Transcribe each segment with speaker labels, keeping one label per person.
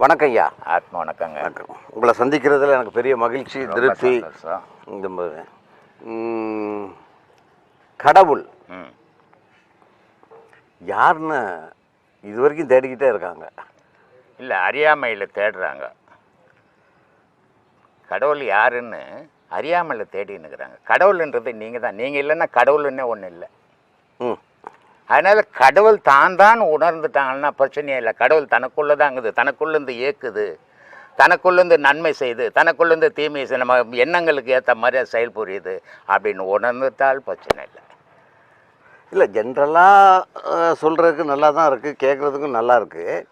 Speaker 1: வணக்கம் ஐயா.
Speaker 2: ஆத்மா வணக்கங்க.
Speaker 1: வணக்கம். உங்களை சந்திக்கிறதுல எனக்கு பெரிய மகிழ்ச்சி, திருப்தி. இந்த கடவுள் யாருன்னு இது வரைக்கும் தேடிக்கிட்டே இருக்காங்க.
Speaker 2: இல்லை, அறியாமையில் தேடுறாங்க. கடவுள் யாருன்னு அறியாமையில் தேடின்னு இருக்கிறாங்க. கடவுள்ன்றது நீங்கள் தான். நீங்கள் இல்லைன்னா கடவுள்னே ஒன்றும் இல்லை. அதனால் கடவுள் தான் உணர்ந்துட்டாங்கன்னா பிரச்சனையே இல்லை. கடவுள் தனக்குள்ளே தாங்குது, தனக்குள்ளேருந்து இயக்குது, தனக்குள்ளேருந்து நன்மை செய்து, தனக்குள்ளேருந்து தீமை செய்து, நம்ம எண்ணங்களுக்கு ஏற்ற மாதிரி செயல் புரியுது அப்படின்னு உணர்ந்துட்டால் பிரச்சனை இல்லை.
Speaker 1: இல்லை, ஜென்ரலாக சொல்கிறதுக்கு நல்லா தான் இருக்குது, கேட்குறதுக்கும் நல்லா இருக்குது.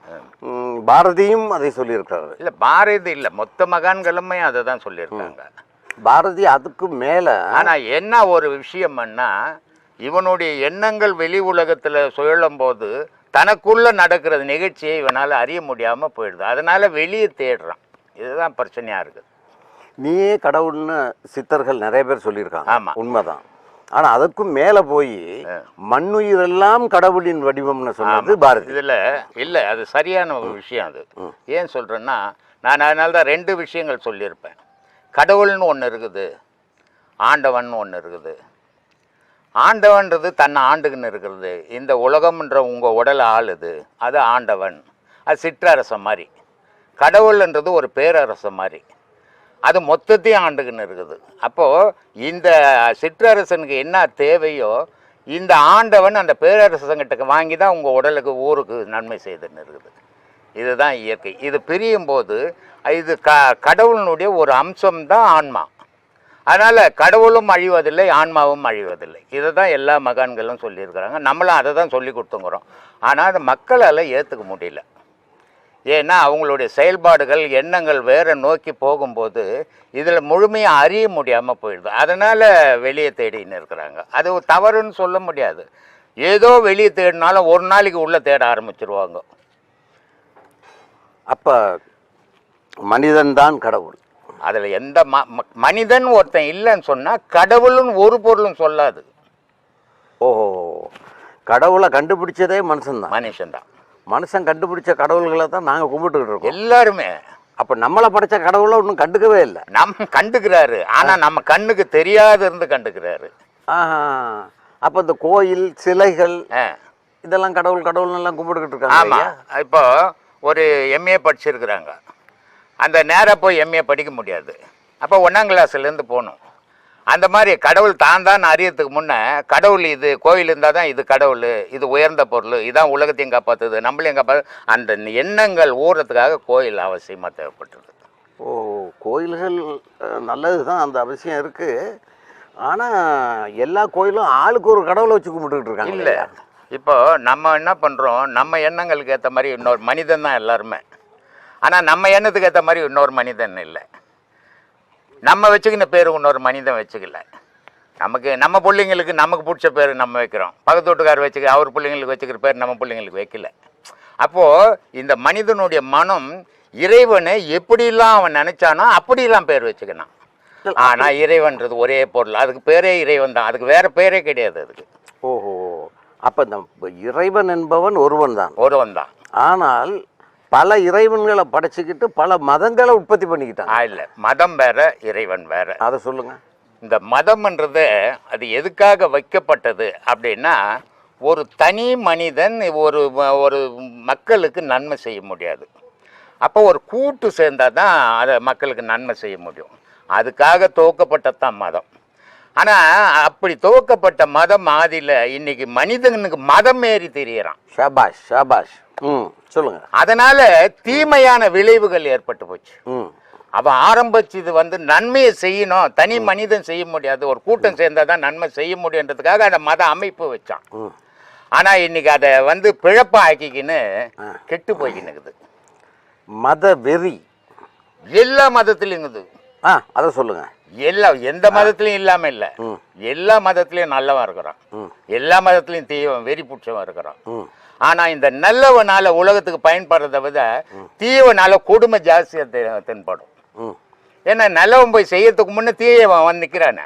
Speaker 1: பாரதியும் அதை சொல்லியிருக்காரு.
Speaker 2: இல்லை, பாரதி இல்லை, மொத்த மகான்களுமே அதை தான் சொல்லியிருக்காங்க.
Speaker 1: பாரதி அதுக்கு மேலே. ஆனால்
Speaker 2: என்ன ஒரு விஷயம்னா, இவனுடைய எண்ணங்கள் வெளி உலகத்தில் சுழலும் போது தனக்குள்ளே நடக்கிற நிகழ்ச்சியை இவனால் அறிய முடியாமல் போயிடுது. அதனால் வெளியே தேடுறான். இதுதான் பிரச்சனையாக இருக்குது.
Speaker 1: நீயே கடவுள்னு சித்தர்கள் நிறைய பேர் சொல்லியிருக்காங்க.
Speaker 2: ஆமாம்,
Speaker 1: உண்மைதான். ஆனால் அதுக்கும் மேலே போய் மண்ணுயிரெல்லாம் கடவுளின் வடிவம்னு சொன்னது பாரதி.
Speaker 2: இதில் இல்லை, அது சரியான ஒரு விஷயம். அது ஏன் சொல்கிறேன்னா, நான் அதனால தான் 2 விஷயங்கள் சொல்லியிருப்பேன். கடவுள்னு ஒன்று இருக்குது, ஆண்டவன் ஒன்று இருக்குது. ஆண்டவன்றது தன்னை ஆண்டுக்குன்னு இருக்கிறது. இந்த உலகம்ன்ற உங்கள் உடல் ஆளுது, அது ஆண்டவன். அது சிற்றரசன் மாதிரி. கடவுள்ன்றது ஒரு பேரரசன் மாதிரி, அது மொத்தத்தையும் ஆண்டுக்குன்னு இருக்குது. அப்போது இந்த சிற்றரசனுக்கு என்ன தேவையோ இந்த ஆண்டவன் அந்த பேரரசங்கிட்ட வாங்கி தான் உங்கள் உடலுக்கு ஊருக்கு நன்மை செய்துன்னு இருக்குது. இதுதான் இயற்கை. இது பிரியும் போது இது கடவுளினுடைய ஒரு அம்சம்தான் ஆன்மா. அதனால் கடவுளும் அழிவதில்லை, ஆன்மாவும் அழிவதில்லை. இதை தான் எல்லா மகான்களும் சொல்லியிருக்கிறாங்க. நம்மளும் அதை தான் சொல்லி கொடுத்துங்கிறோம். ஆனால் அதை மக்களால் ஏற்றுக்க முடியல. ஏன்னா அவங்களுடைய செயல்பாடுகள், எண்ணங்கள் வேறு நோக்கி போகும்போது இதில் முழுமையாக அறிய முடியாமல் போயிடுது. அதனால் வெளியே தேடின்னு இருக்கிறாங்க. அது தவறுன்னு சொல்ல முடியாது. ஏதோ வெளியே தேடினாலும் ஒரு நாளைக்கு உள்ளே தேட ஆரம்பிச்சிருவாங்க.
Speaker 1: அப்போ மனிதன் தான் கடவுள்.
Speaker 2: அதில் எந்த மனிதன் ஒருத்தன் இல்லைன்னு சொன்னால் கடவுள்னு ஒரு பொருளும் சொல்லாது.
Speaker 1: ஓஹோ, கடவுளை கண்டுபிடிச்சதே மனுஷன்தான்.
Speaker 2: மனுஷன்தான்.
Speaker 1: மனுஷன் கண்டுபிடிச்ச கடவுள்களை தான் நாங்கள் கும்பிட்டுக்கிட்டு இருக்கோம்
Speaker 2: எல்லாருமே.
Speaker 1: அப்போ நம்மளை படைச்ச கடவுளை ஒன்றும் கண்டுக்கவே இல்லை.
Speaker 2: நம்ம கண்டுக்கிறாரு, ஆனால் நம்ம கண்ணுக்கு தெரியாத இருந்து கண்டுக்கிறாரு.
Speaker 1: அப்போ இந்த கோயில் சிலைகள் இதெல்லாம் கடவுள் கடவுள்னெல்லாம் கும்பிட்டுக்கிட்டு இருக்காங்க.
Speaker 2: ஆமாம். இப்போ ஒரு எம்ஏ படிச்சிருக்கிறாங்க, அந்த நேராக போய் எம்ஏ படிக்க முடியாது. அப்போ 1ஆம் கிளாஸ்லேருந்து போகணும். அந்த மாதிரி கடவுள் தான் அறியறதுக்கு முன்னே கடவுள் இது கோயில் இருந்தால் தான் இது கடவுள், இது உயர்ந்த பொருள், இதுதான் உலகத்தையும் காப்பாற்றுது, நம்மளையும் காப்பாற்று, அந்த எண்ணங்கள் ஊறத்துக்காக கோயில் அவசியமாக தேவைப்பட்டுருது.
Speaker 1: ஓ, கோயில்கள் நல்லது தான், அந்த அவசியம் இருக்குது. ஆனால் எல்லா கோயிலும் ஆளுக்கு ஒரு கடவுளை வச்சு கும்பிட்டுக்கிட்டு இருக்காங்க.
Speaker 2: இல்லை, இப்போ நம்ம என்ன பண்ணுறோம், நம்ம எண்ணங்களுக்கு ஏற்ற மாதிரி இன்னொரு மனிதன் தான் எல்லாருமே. ஆனால் நம்ம எண்ணத்துக்கு ஏற்ற மாதிரி இன்னொரு மனிதன் இல்லை. நம்ம வச்சுக்கின பேர் இன்னொரு மனிதன் வச்சுக்கல. நம்ம பிள்ளைங்களுக்கு நமக்கு பிடிச்ச பேர் நம்ம வைக்கிறோம். பக்கத்து வீட்டுக்காரர் வச்சுக்க அவர் பிள்ளைங்களுக்கு வச்சுக்கிற பேர் நம்ம பிள்ளைங்களுக்கு வைக்கல. அப்போது இந்த மனிதனுடைய மனம் இறைவனை எப்படிலாம் அவன் நினச்சானோ அப்படிலாம் பேர் வச்சுக்கணும். ஆனால் இறைவன்றது ஒரே பொருள், அதுக்கு பேரே இறைவன் தான், அதுக்கு வேறு பேரே கிடையாது அதுக்கு.
Speaker 1: ஓஹோ, அப்போ இந்த இறைவன் என்பவன் ஒருவன் தான். ஆனால் பல இறைவன்களை படைச்சிக்கிட்டு பல மதங்களை உற்பத்தி பண்ணிக்கிட்டாங்க.
Speaker 2: இல்லை, மதம் வேற, இறைவன் வேற.
Speaker 1: அதை சொல்லுங்க.
Speaker 2: இந்த மதம்ன்றது அது எதுக்காக வைக்கப்பட்டது அப்படின்னா, ஒரு தனி மனிதன் ஒரு மக்களுக்கு நன்மை செய்ய முடியாது. அப்போ ஒரு கூட்டு சேர்ந்தால் தான் அதை மக்களுக்கு நன்மை செய்ய முடியும். அதுக்காக துவக்கப்பட்டதான் மதம். ஆனால் அப்படி துவக்கப்பட்ட மதம் ஆதியில் இன்னைக்கு மனிதனுக்கு மதம் ஏறி தெரியறான்.
Speaker 1: ஷாபாஷ் ஷாபாஷ். சொல்லுங்க.
Speaker 2: அதனால தீமையான விளைவுகள் ஏற்பட்டு போச்சு. அவன் ஆரம்பிச்சது நன்மையை செய்யணும், தனி மனிதன் செய்ய முடியாது, ஒரு கூட்டம் சேர்ந்தாதான் நன்மை செய்ய முடியுன்றதுக்காக அந்த மத அமைப்பு வச்சான். ஆனா இன்னைக்கு அதை பிழப்பா ஆக்கிக்கின்னு கெட்டு போய்க்கின்னுக்குது.
Speaker 1: மத வெறி
Speaker 2: எல்லா மதத்திலையும் இருக்குது.
Speaker 1: அதை சொல்லுங்க.
Speaker 2: எந்த மதத்திலையும் இல்லாம இல்ல, எல்லா மதத்திலையும் நல்லவன் இருக்கிறான், எல்லா மதத்திலையும் தீவன் வெறி பிடிச்சவன் இருக்கிறான். ஆனா இந்த நல்லவனால உலகத்துக்கு பயன்படுறத விட தீவனால கொடுமை ஜாஸ்தியா தென்படும். ஏன்னா நல்லவன் போய் செய்யறதுக்கு முன்ன தீயவன் நிக்கிறானே.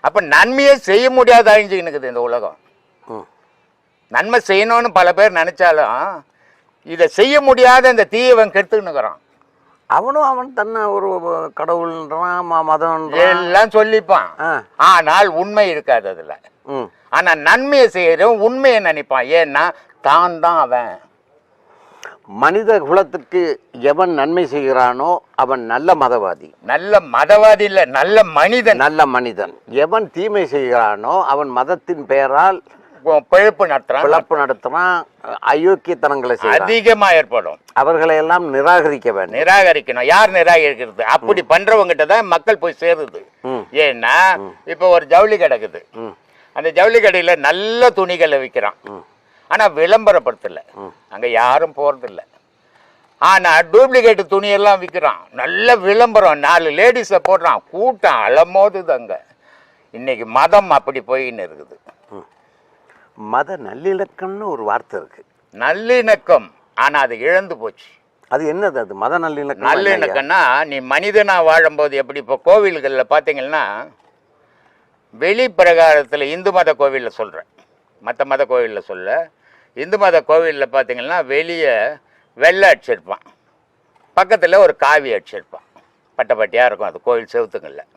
Speaker 2: அப்ப நன்மையே செய்ய முடியாத அழிஞ்சுக்கினுக்குது இந்த உலகம். நன்மை செய்யணும்னு பல பேர் நினைச்சாலும் இதை செய்ய முடியாத இந்த தீயவன் கெடுத்துன்னுக்குறான்.
Speaker 1: அவனும் அவன் தன்னை ஒரு கடவுள்ன்றான், மதம்
Speaker 2: எல்லாம் சொல்லிப்பான். ஆனால் உண்மை இருக்காது அதுல. ஆனா நன்மையை செய்யறவன் உண்மையை நினைப்பான். ஏன்னா தான் அவன்.
Speaker 1: மனித குலத்துக்கு எவன் நன்மை செய்கிறானோ அவன் நல்ல மதவாதி.
Speaker 2: நல்ல மதவாதி இல்ல, நல்ல மனிதன்.
Speaker 1: நல்ல மனிதன். எவன் தீமை செய்கிறானோ அவன் மதத்தின் பெயரால்
Speaker 2: பிழப்பு
Speaker 1: நடத்துறான், அயோக்கியத்தனங்களை
Speaker 2: அதிகமா ஏற்படும்.
Speaker 1: அவர்களை எல்லாம் நிராகரிக்க வேண்டும்.
Speaker 2: நிராகரிக்கணும். யார் நிராகரிக்கிறது? அப்படி பண்றவங்கிட்ட தான் மக்கள் போய் சேருது. ஏன்னா இப்ப ஒரு ஜவுளி கிடக்குது, அந்த ஜவுளி கடையில நல்ல துணிகளை விற்கிறான், ஆனா விளம்பரப்படுத்தல, அங்க யாரும் போறதில்ல. ஆனா டூப்ளிகேட் துணியெல்லாம் விற்கிறான், நல்ல விளம்பரம், 4 லேடிஸை போடுறான், கூட்டம் அலமோதுது அங்க. இன்னைக்கு மதம் அப்படி போயின்னு இருக்குது.
Speaker 1: மத நல்லிணக்கம்னு ஒரு வார்த்தை இருக்கு.
Speaker 2: நல்லிணக்கம், ஆனா அது இழந்து போச்சு.
Speaker 1: அது என்னது? அது மத நல்லிணக்கம்.
Speaker 2: நல்லிணக்கம்னா நீ மனிதனா வாழும்போது எப்படி? இப்போ கோவில்களில் பார்த்தீங்கன்னா வெளி பிரகாரத்தில் இந்து மத கோவிலில் சொல்கிறேன், மற்ற மத கோவிலில் சொல்ல, இந்து மத கோவிலில் பார்த்தீங்கன்னா வெளியே வெள்ளை அடிச்சிருப்பான், பக்கத்தில் ஒரு காவி அடிச்சிருப்பான், பட்டையாக இருக்கும் அது கோவில் செவுத்துங்களில்.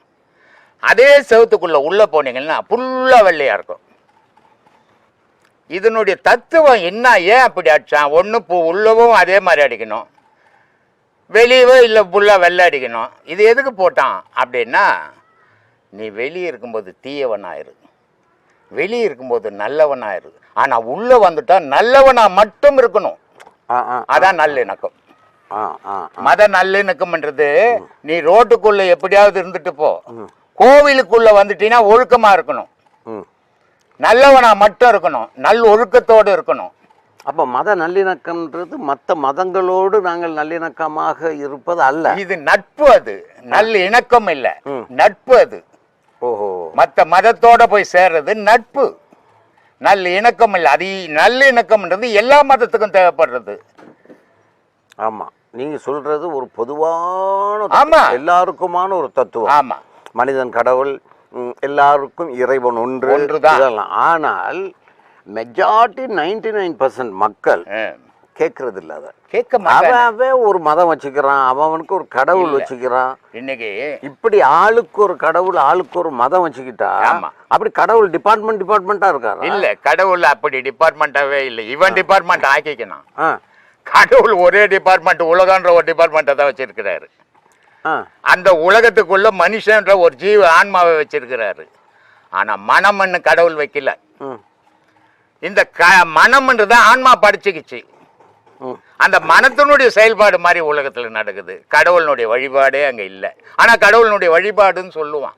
Speaker 2: அதே செவுத்துக்குள்ளே உள்ளே போனீங்கன்னா ஃபுல்லாக வெள்ளையாக இருக்கும். இதனுடைய தத்துவம் என்ன? ஏன் அப்படி அடித்தான்? ஒன்று உள்ளவும் அதே மாதிரி அடிக்கணும், வெளியவோ இல்லை ஃபுல்லாக வெள்ளை அடிக்கணும். இது எதுக்கு போட்டான் அப்படின்னா, நீ வெளியே இருக்கும்போது தீயவனாயிரு, வெளியே இருக்கும்போது நல்லவனாயிரு, ஆனால் உள்ளே வந்துட்டா நல்லவனா மட்டும் இருக்கணும். அதான் நல்லிணக்கம். மத நல்லிணக்கம்ன்றது நீ ரோட்டுக்குள்ள எப்படியாவது இருந்துட்டு போ, கோவிலுக்குள்ள வந்துட்டீங்கன்னா ஒழுக்கமா இருக்கணும், நல்லவனா மட்டும் இருக்கணும், நல் ஒழுக்கத்தோடு இருக்கணும்.
Speaker 1: அப்ப மத நல்லிணக்கம்ன்றது மற்ற மதங்களோடு நாங்கள் நல்லிணக்கமாக இருப்பது அல்ல, இது
Speaker 2: நட்பு. அது நல்ல இணக்கம் இல்ல, நட்பு அது.
Speaker 1: ஓஹோ,
Speaker 2: மற்ற மதத்தோட போய் சேர்றது நட்பு, நல்ல இணக்கம் இல்லை. அது நல்ல இணக்கம்ன்றது எல்லா மதத்துக்கும் தேவைப்படுறது.
Speaker 1: ஆமா, நீங்க சொல்றது ஒரு பொதுவான, ஆமா, எல்லாருக்குமான ஒரு தத்துவம்.
Speaker 2: ஆமா,
Speaker 1: மனிதன் கடவுள், எல்லாருக்கும் இறைவன் ஒன்றுதான். ஆனால் மெஜாரிட்டி 99% மக்கள் கேட்கறது இல்ல. அதை
Speaker 2: கேட்க மாட்டாங்க.
Speaker 1: ஒரு மதம் வச்சுக்கிறான், அவனுக்கு ஒரு கடவுள் வச்சுக்கிறான்.
Speaker 2: இன்னைக்கு
Speaker 1: இப்படி ஆளுக்கு ஒரு கடவுள், ஆளுக்கு ஒரு மதம் வச்சுக்கிட்டா அப்படி கடவுள் டிபார்ட்மெண்டா இருக்காரு.
Speaker 2: இல்ல, கடவுள் அப்படி டிபார்ட்மெண்டாவே இல்லை, இவன் டிபார்ட்மெண்ட் ஆக்கிக்கணும். கடவுள் ஒரே டிபார்ட்மெண்ட், உலகன்ற ஒரு டிபார்ட்மெண்ட்டை தான் வச்சிருக்கிறாரு. அந்த உலகத்துக்குள்ள மனுஷன்ற ஒரு ஜீவ ஆன்மாவை வச்சிருக்கிறாரு. ஆனா மனம்னு கடவுள் வைக்கல. இந்த மனம்ன்றது ஆன்மா படிச்சுக்கிச்சு. அந்த மனத்தினுடைய செயல்பாடு மாதிரி உலகத்துல நடக்குது. கடவுளுடைய வழிபாடே அங்க இல்லை. ஆனா கடவுளுடைய வழிபாடுன்னு சொல்லுவான்.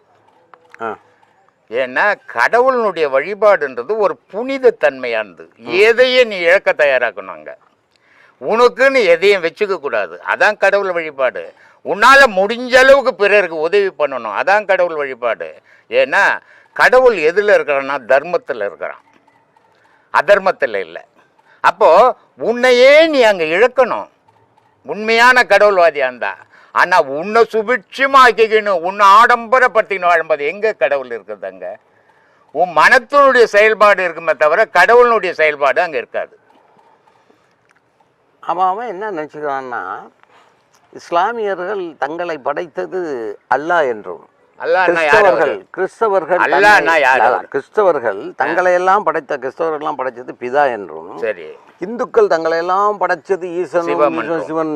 Speaker 2: ஏன்னா கடவுளுடைய வழிபாடுன்றது ஒரு புனித தன்மையானது. எதையே நீ இழக்க தயாராக்கணும், அங்க உனக்குன்னு எதையும் வச்சுக்க கூடாது. அதான் கடவுள் வழிபாடு. உன்னால முடிஞ்ச அளவுக்கு பிறருக்கு உதவி பண்ணணும், அதான் கடவுள் வழிபாடு. ஏன்னா கடவுள் எதுல இருக்கிறான்னா தர்மத்தில் இருக்கிறான், அதர்மத்தில் இல்லை. அப்போ உன்னையே நீ அங்க இழக்கணும், உண்மையான கடவுள்வாதியா இருந்தா. ஆனா உன்னை சுபிட்சமா ஆக்கிக்கணும், உன்னை ஆடம்பரப்படுத்திக்கணும் வாழும்போது எங்க கடவுள் இருக்குது? அங்க உன் மனத்தினுடைய செயல்பாடு இருக்குமே தவிர கடவுளுடைய செயல்பாடு அங்க இருக்காது.
Speaker 1: அவன் என்ன நினைச்சுக்கிறான்னா, இஸ்லாமியர்கள் தங்களை படைத்தது அல்லாஹ் என்றும், கிறிஸ்தவர்கள் தங்களை எல்லாம் படைத்த கிறிஸ்தவர்கள் படைச்சது பிதா என்றும்,
Speaker 2: சரி,
Speaker 1: இந்துக்கள் தங்களை எல்லாம் படைச்சது ஈசன் சிவன்.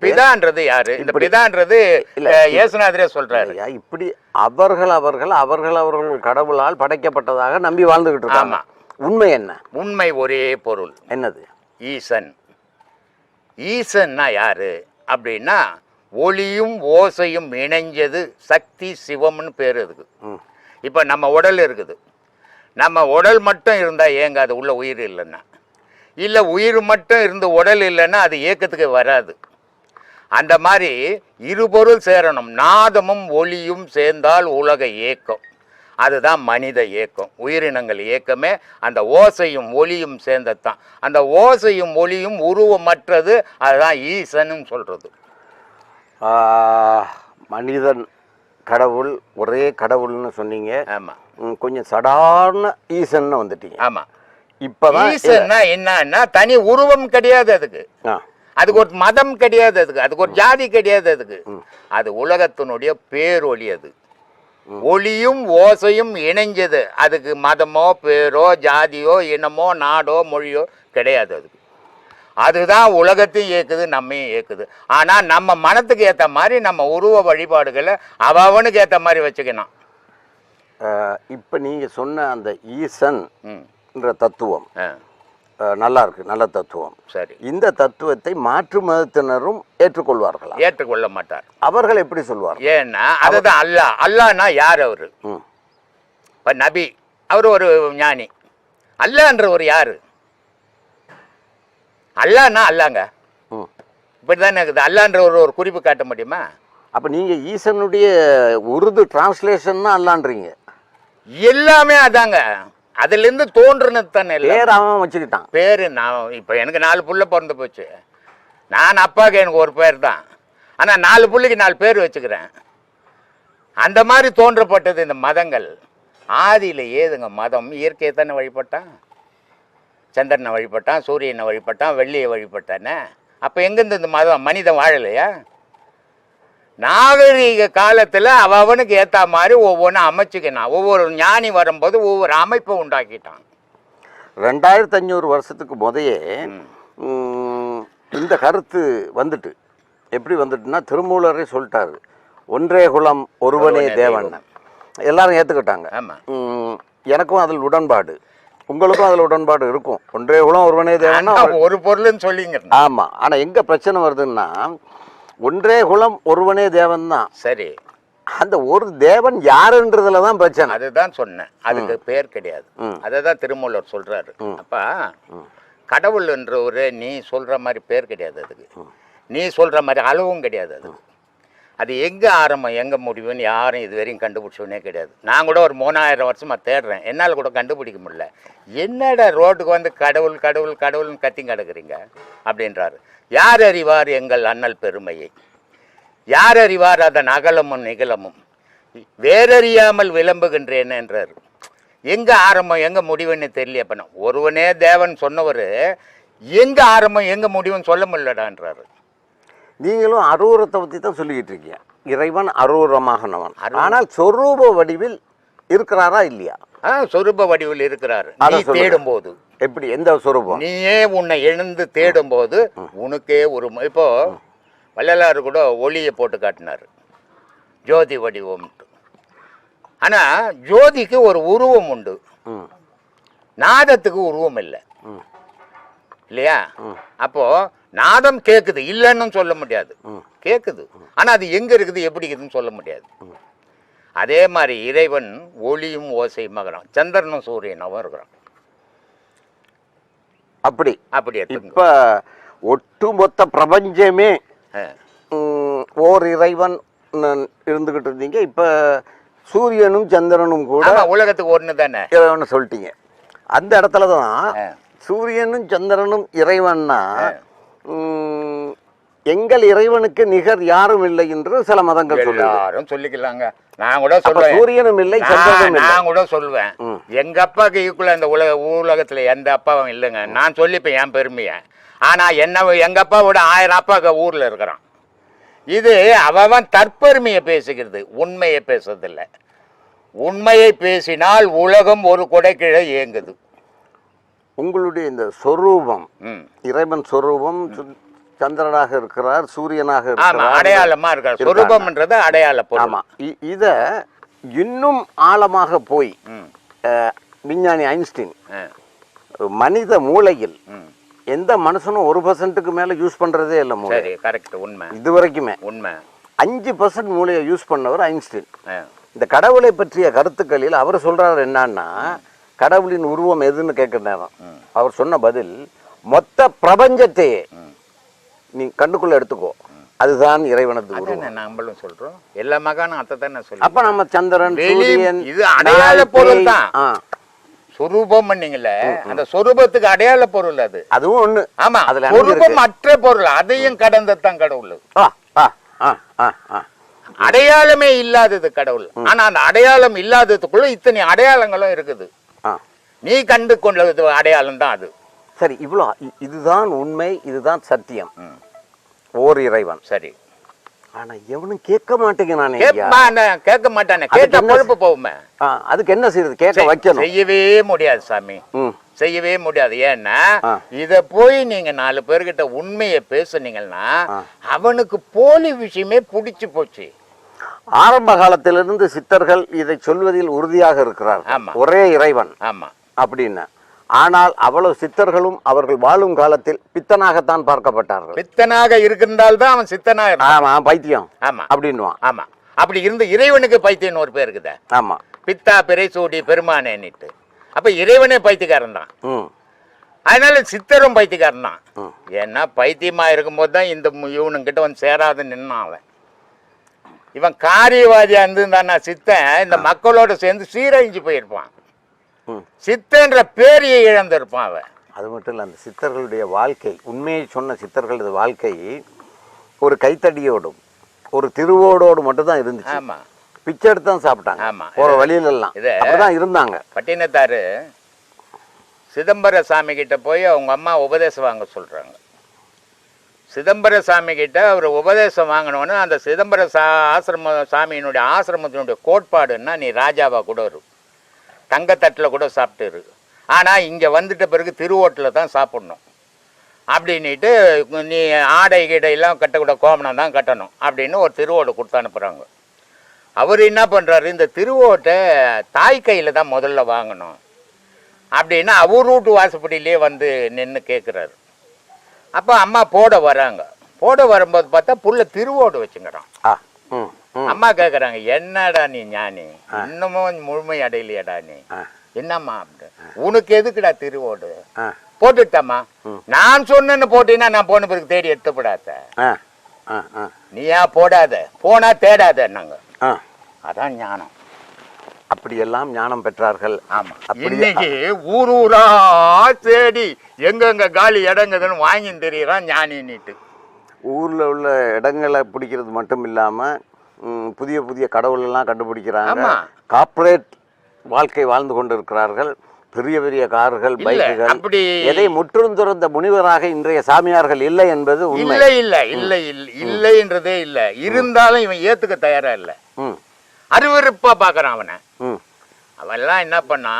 Speaker 2: பிதான்றது யாரு? இந்த பிதான்றது இயேசுநாதரே சொல்றாரு.
Speaker 1: இப்படி அவர்கள் கடவுளால் படைக்கப்பட்டதாக நம்பி வாழ்ந்துகிட்டு இருக்காங்க. உண்மை என்ன?
Speaker 2: உண்மை ஒரே பொருள். என்னது? ஈசன். ஈசன்னா யாரு அப்படின்னா ஒளியும் ஓசையும் இணைஞ்சது சக்தி சிவம்னு பேர் இருக்கு. இப்போ நம்ம உடல் இருக்குது, நம்ம உடல் மட்டும் இருந்தால் ஏங்காது உள்ள உயிர் இல்லைன்னா, இல்லை உயிர் மட்டும் இருந்து உடல் இல்லைன்னா அது இயக்கத்துக்கு வராது. அந்த மாதிரி இருபொருள் சேரணும், நாதமும் ஒளியும் சேர்ந்தால் உலக இயக்கம். அதுதான் மனித இயக்கம், உயிரினங்கள் இயக்கமே அந்த ஓசையும் ஒளியும் சேர்ந்ததான். அந்த ஓசையும் ஒளியும் உருவமற்றது, அதுதான் ஈசன்னு சொல்றது.
Speaker 1: மனிதன் கடவுள் ஒரே கடவுள்னு சொன்னீங்க.
Speaker 2: ஆமாம்.
Speaker 1: கொஞ்சம் சடார்ன ஈசன்னு வந்துட்டீங்க.
Speaker 2: ஆமாம்.
Speaker 1: இப்பதான்
Speaker 2: ஈசன்னா என்னன்னா தனி உருவம் கிடையாது அதுக்கு,
Speaker 1: ஆ,
Speaker 2: அதுக்கு ஒரு மதம் கிடையாது, அதுக்கு ஒரு ஜாதி கிடையாது, அது உலகத்தினுடைய பேரொளி. அது ஒளியும் ஓசையும் இணைஞ்சது. அதுக்கு மதமோ பேரோ ஜாதியோ இனமோ நாடோ மொழியோ கிடையாது. அதுதான் உலகத்தையும் இயக்குது, நம்மையும் இயக்குது. ஆனால் நம்ம மனத்துக்கு ஏற்ற மாதிரி நம்ம உருவ வழிபாடுகளை அவனுக்கு ஏற்ற மாதிரி வச்சுக்கணும்.
Speaker 1: இப்போ நீங்கள் சொன்ன அந்த ஈசன்ன்ற தத்துவம் நல்லா இருக்கு, நல்ல தத்துவம்.
Speaker 2: சரி, இந்த
Speaker 1: இந்த தத்துவத்தை மாற்று மதத்தினரும் ஏற்றுக்கொள்வார்களா?
Speaker 2: ஏற்றுக்கொள்ள மாட்டார்.
Speaker 1: அவர்கள் எப்படி சொல்வார்கள்?
Speaker 2: ஏன்னா அதுதான் அல்லாஹ். அல்லாஹ்னா யார்? அவரு இப்போ நபி, அவர் ஒரு ஞானி. அல்லாஹ்ன்ற ஒரு யாரு? அல்லாஹ்னா அல்லாங்க இப்படிதானே இருக்குது. அல்லாஹ்ன்ற ஒரு குறிப்பு காட்ட முடியுமா?
Speaker 1: அப்போ நீங்கள் ஈசனுடைய உருது டிரான்ஸ்லேஷன் அல்லான்றீங்க.
Speaker 2: எல்லாமே அதாங்க, அதுல இருந்து தோன்றுனது தானே.
Speaker 1: பேர் அவன் வச்சுக்கிட்டான்.
Speaker 2: பேரு நான் இப்போ எனக்கு 4 புள்ள பிறந்து போச்சு. நான் அப்பாவுக்கு எனக்கு ஒரு பேர் தான், ஆனால் 4 புள்ளைக்கு 4 பேர் வச்சுக்கிறேன். அந்த மாதிரி தோன்றப்பட்டது இந்த மதங்கள். ஆதியில் ஏதுங்க மதம்? இயற்கையை தானே வழிபட்டான். சந்திரனை வழிபட்டான், சூரியனை வழிபட்டான், வெள்ளியை வழிபட்டானே. அப்போ எங்கேருந்து இந்த மதம்? மனிதன் வாழலையா? நாகரீக காலத்தில் அவனுக்கு ஏற்ற மாதிரி ஒவ்வொன்றும் அமைச்சுக்கினான். ஒவ்வொரு ஞானி வரும்போது ஒவ்வொரு அமைப்பை உண்டாக்கிட்டான்.
Speaker 1: 2500 வருஷத்துக்கு முதையே இந்த கருத்து வந்துட்டு. எப்படி வந்துட்டுன்னா, திருமூலரே சொல்லிட்டாரு, ஒன்றே குலம் ஒருவனே தேவன். எல்லாரும் ஏற்றுக்கிட்டாங்க.
Speaker 2: ஆமாம்,
Speaker 1: எனக்கும் அதில் உடன்பாடு, உங்களுக்கும் அதில் உடன்பாடு இருக்கும். ஒன்றே குலம் ஒருவனே தேவன்னா
Speaker 2: ஒரு பொருள்னு சொல்லிங்க.
Speaker 1: ஆமாம். ஆனால் எங்கே பிரச்சனை வருதுன்னா, ஒன்றே குலம் ஒருவனே தேவன் தான்.
Speaker 2: சரி,
Speaker 1: அந்த ஒரு தேவன் யாருன்றதுல தான் பிரச்சனை.
Speaker 2: அதுதான் சொன்னேன், அதுக்கு பேர் கிடையாது. அதை தான் திருமூலர் சொல்றாரு. அப்பா, கடவுள் என்ற ஒரு நீ சொல்ற மாதிரி பேர் கிடையாது அதுக்கு. நீ சொல்ற மாதிரி அளவும் கிடையாது அதுக்கு. அது எங்கே ஆரம்பம் எங்கே முடிவுன்னு யாரும் இது வரையும் கண்டுபிடிச்சோன்னே கிடையாது. நான் கூட ஒரு 3000 வருஷமாக தேடுறேன், என்னால் கூட கண்டுபிடிக்க முடியல. என்னடா ரோட்டுக்கு வந்து கடவுள் கடவுள் கடவுள்னு கத்தி கிடக்குறீங்க அப்படின்றாரு. யார் அறிவார் எங்கள் அண்ணல் பெருமையை? யார் அறிவார் அதன் அகலமும் நிகழமும்? வேறறியாமல் விளம்புகின்றேன் என்றார். எங்கே ஆரம்பம் எங்கே முடிவுன்னு தெரியல. அப்போ ஒருவனே தேவன் சொன்னவர் எங்கே ஆரம்பம் எங்கே முடிவுன்னு சொல்ல முடியலடான்றாரு.
Speaker 1: நீங்களும் அரூரத்தை பற்றி தான் சொல்லிக்கிட்டு இருக்கீங்க. இறைவன் அரூரமாகனவன். ஆனால் சொரூப வடிவில் இருக்கிறாரா இல்லையா?
Speaker 2: சொரூப வடிவில் இருக்கிறார். நீ தேடும் போது
Speaker 1: எப்படி? எந்த சொரூபம்?
Speaker 2: நீயே உன்னை எழுந்து தேடும் போது உனக்கே ஒரு இப்போ வள்ளலார் கூட ஒளியை போட்டு காட்டினார், ஜோதி வடிவம். ஆனால் ஜோதிக்கு ஒரு உருவம் உண்டு, நாதத்துக்கு உருவம் இல்லை இல்லையா? அப்போ நாதம் கேட்குது, இல்லைன்னு சொல்ல முடியாது, கேட்குது. ஆனால் அது எங்கே இருக்குது எப்படி இருக்குதுன்னு சொல்ல முடியாது. அதே மாதிரி இறைவன் ஒளியும் ஓசையும் மகனம், சந்திரனும் சூரியனாகவும் இருக்கிறான்.
Speaker 1: அப்படி
Speaker 2: அப்படி
Speaker 1: இப்போ ஒட்டுமொத்த பிரபஞ்சமே ஓர் இறைவன் இருந்துகிட்டு இருந்தீங்க. இப்போ சூரியனும் சந்திரனும் கூட
Speaker 2: உலகத்துக்கு ஒன்று தானே
Speaker 1: இறைவன் சொல்லிட்டீங்க. அந்த இடத்துல தான் சூரியனும் சந்திரனும் இறைவன்னா எங்கள் இறைவனுக்கு நிகர் யாரும் இல்லை என்று சில மதங்கள்
Speaker 2: எல்லாரும் சொல்லிக்கலாங்க. நான் கூட சொல்லுவேன்,
Speaker 1: சூரியனும் இல்லை சந்திரனும் இல்லை.
Speaker 2: நான் கூட சொல்லுவேன், எங்க அப்பாவுக்கு ஈக்குவலா இந்த உலகத்துல எந்த அப்பாவும் இல்லைங்க. நான் சொல்லிப்பேன் என் பெருமையை. ஆனா என்ன எங்க அப்பாவோட 1000 அப்பாவுக்கு ஊர்ல இருக்கிறான். இது அவன் தற்பெருமையை பேசுகிறது, உண்மையை பேசுறதில்லை. உண்மையை பேசினால் உலகம் ஒரு கொடைக்கிழ இயங்குது.
Speaker 1: உங்களுடைய இந்த சொரூபம், இறைவன் சொரூபம் சந்திரனாக இருக்கிறார், சூரியனாக இருக்கிறார்,
Speaker 2: அடையாளமா இருக்கார். சொரூபம்ன்றது அடையாள பொருள். ஆமா,
Speaker 1: இத இன்னும் ஆழமாக போய் விஞ்ஞானி ஐன்ஸ்டீன் மனித மூளையில் எந்த மனுஷனும் 1% மேல யூஸ் பண்றதே இல்லை மூளை.
Speaker 2: சரி, கரெக்ட், உண்மை.
Speaker 1: இது வரைக்குமே
Speaker 2: உண்மை.
Speaker 1: 5% மூளையை யூஸ் பண்ணவர் ஐன்ஸ்டீன். இந்த கடவுளை பற்றிய கருத்துக்களில் அவர் சொல்றாரு என்னன்னா, கடவுளின் உருவம் எதுன்னு கேட்கிற நேரம் அவர் சொன்ன பதில், மொத்த பிரபஞ்சத்தையே நீ கண்ணுக்குள்ள எடுத்துக்கோ, அதுதான் இறைவனது உருவம்.
Speaker 2: நம்மளும் சொல்றோம், எல்லா மகானும் அதை தானே சொல்றோம்.
Speaker 1: அப்ப நம்ம சந்திரன் சூரியன்
Speaker 2: இது அடையாள பொருள் தான். சொரூபம் பண்ணீங்கல்ல, அந்த சொரூபத்துக்கு அடையாள பொருள் அது, அதுவும் ஒண்ணு. ஆமா, அதுல சொரூபம் மற்ற பொருள், அதையும் கடந்ததான் கடவுள். அடையாளமே இல்லாதது கடவுள். ஆனா அந்த அடையாளம் இல்லாததுக்குள்ள இத்தனை அடையாளங்களும் இருக்குது. நீ கண்டு கொண்டது அடையாளம் தான் அது.
Speaker 1: சரி, இவ்வளோ இதுதான் உண்மை, இதுதான் சத்தியம், ஓர் இறைவன்.
Speaker 2: சரி,
Speaker 1: ஆனா எவனும் கேட்க மாட்டேங்கிறானே.
Speaker 2: கேட்க மாட்டானே, கேட்டா கொழுப்பு போகுமே.
Speaker 1: அதுக்கு என்ன செய்யறது? கேட்க வைக்கணும்.
Speaker 2: செய்யவே முடியாது சாமி, செய்யவே முடியாது. ஏன்னா இத போய் நீங்க 4 பேர்கிட்ட உண்மையை பேசுனீங்கன்னா அவனுக்கு போலி விஷயமே பிடிச்சு போச்சு.
Speaker 1: ஆரம்ப காலத்திலிருந்து சித்தர்கள் இதை சொல்வதில் உறுதியாக இருக்கிறார்கள், ஒரே இறைவன் அப்படின்னு. ஆனால் அவ்வளவு சித்தர்களும் அவர்கள் வாழும் காலத்தில் பித்தனாகத்தான் பார்க்கப்பட்டார்கள்.
Speaker 2: பித்தனாக இருந்தால்தான் அவன் சித்தனாக.
Speaker 1: ஆமா, பைத்தியம். ஆமா அப்படின்னுவான்.
Speaker 2: ஆமா, அப்படி இருந்து இறைவனுக்கு பைத்தியம் ஒரு பேர் இருக்குதா?
Speaker 1: ஆமா,
Speaker 2: பித்தா பிறை சூடி பெருமானேன்னுட்டு. அப்ப இறைவனே பைத்தியக்காரன் தான். அதனால சித்தரும் பைத்தியக்காரன் தான். ஏன்னா பைத்தியமா இருக்கும்போது தான் இந்த இவனுங்கிட்ட வந்து சேராத நின்னான் அவன். இவன் காரியவாதியா இருந்திருந்தானா சித்தன் இந்த மக்களோட சேர்ந்து சீரழிஞ்சு போயிருப்பான். சித்தன்ற பேரையை இழந்திருப்பான் அவன்.
Speaker 1: அது மட்டும் இல்லை, அந்த சித்தர்களுடைய வாழ்க்கை, உண்மையை சொன்ன சித்தர்களது வாழ்க்கை ஒரு கைத்தடியோடும் ஒரு திருவோடோடு மட்டும்தான் இருந்துச்சு.
Speaker 2: ஆமா,
Speaker 1: பிச்சை எடுத்து தான் சாப்பிட்டாங்க.
Speaker 2: ஆமா,
Speaker 1: போற வழியிலெல்லாம் அப்படிதான் இருந்தாங்க.
Speaker 2: பட்டினத்தாரு சிதம்பர சாமி கிட்ட போய் அவங்க அம்மா உபதேசம் வாங்க சொல்றாங்க. சிதம்பர சாமி கிட்ட அவர் உபதேசம் வாங்கினோன்னு அந்த சிதம்பர ஆசிரம சாமியினுடைய ஆசிரமத்தினுடைய கோட்பாடுன்னா நீ ராஜாவா கூட இரு, தங்கத்தட்டில் கூட சாப்பிட்டு இருக்கு, ஆனால் இங்கே வந்துட்ட பிறகு திருவோட்டில் தான் சாப்பிட்ணும் அப்படின்ட்டு நீ ஆடை கீடையெல்லாம் கட்டக்கூட கோமனம் தான் கட்டணும் அப்படின்னு ஒரு திருவோடு கொடுத்து அனுப்புகிறாங்க. அவர் என்ன பண்ணுறாரு, இந்த திருவோட்டை தாய் கையில் தான் முதல்ல வாங்கணும் அப்படின்னு அவர் வீட்டு வாசப்படியிலே வந்து நின்று கேட்குறாரு. அப்போ அம்மா போட வராங்க. போட வரும்போது பார்த்தா புள்ள திருவோடு வச்சுங்கிறான். அம்மா கேட்குறாங்க, என்னடா நீ ஞானி, இன்னமும் முழுமை அடையிலையடா நீ, என்னம்மா அப்படி உனக்கு எதுக்குடா திருவோடு? போட்டுட்டாம்மா, நான் சொன்னேன்னு போட்டீங்கன்னா நான் போன பிறகு தேடி எடுத்துப்படாத, நீ ஏன் போடாத, போனா தேடாத நாங்க. அதான் ஞானம்.
Speaker 1: அப்படியெல்லாம் ஞானம் பெற்றார்கள்.
Speaker 2: ஆமா, இன்னைக்கு ஊர் ஊரா தேடி எங்கெங்க காலி இடங்குதுன்னு வாங்கின்னு தெரியறான் ஞானின்னுட்டு.
Speaker 1: ஊர்ல உள்ள இடங்களை பிடிக்கிறது மட்டும் இல்லாம புதிய புதிய கடவுள் எல்லாம் கண்டுபிடிக்கிறாங்க. கார்ப்பரேட் வாழ்க்கை வாழ்ந்து கொண்டிருக்கிறார்கள். பெரிய பெரிய கார்கள், பைக்குகள்.
Speaker 2: அப்படி
Speaker 1: எதை முற்றும் துறந்த முனிவராக இன்றைய சாமியார்கள் இல்லை என்பது உண்மை.
Speaker 2: இல்லை இல்லை இல்லை இல்லைன்றதே இல்லை. இருந்தாலும் இவன் ஏத்துக்க தயாரா இல்லை. அருவருப்பா பாக்குறான் அவனை. அவெல்லாம் என்ன பண்ணா,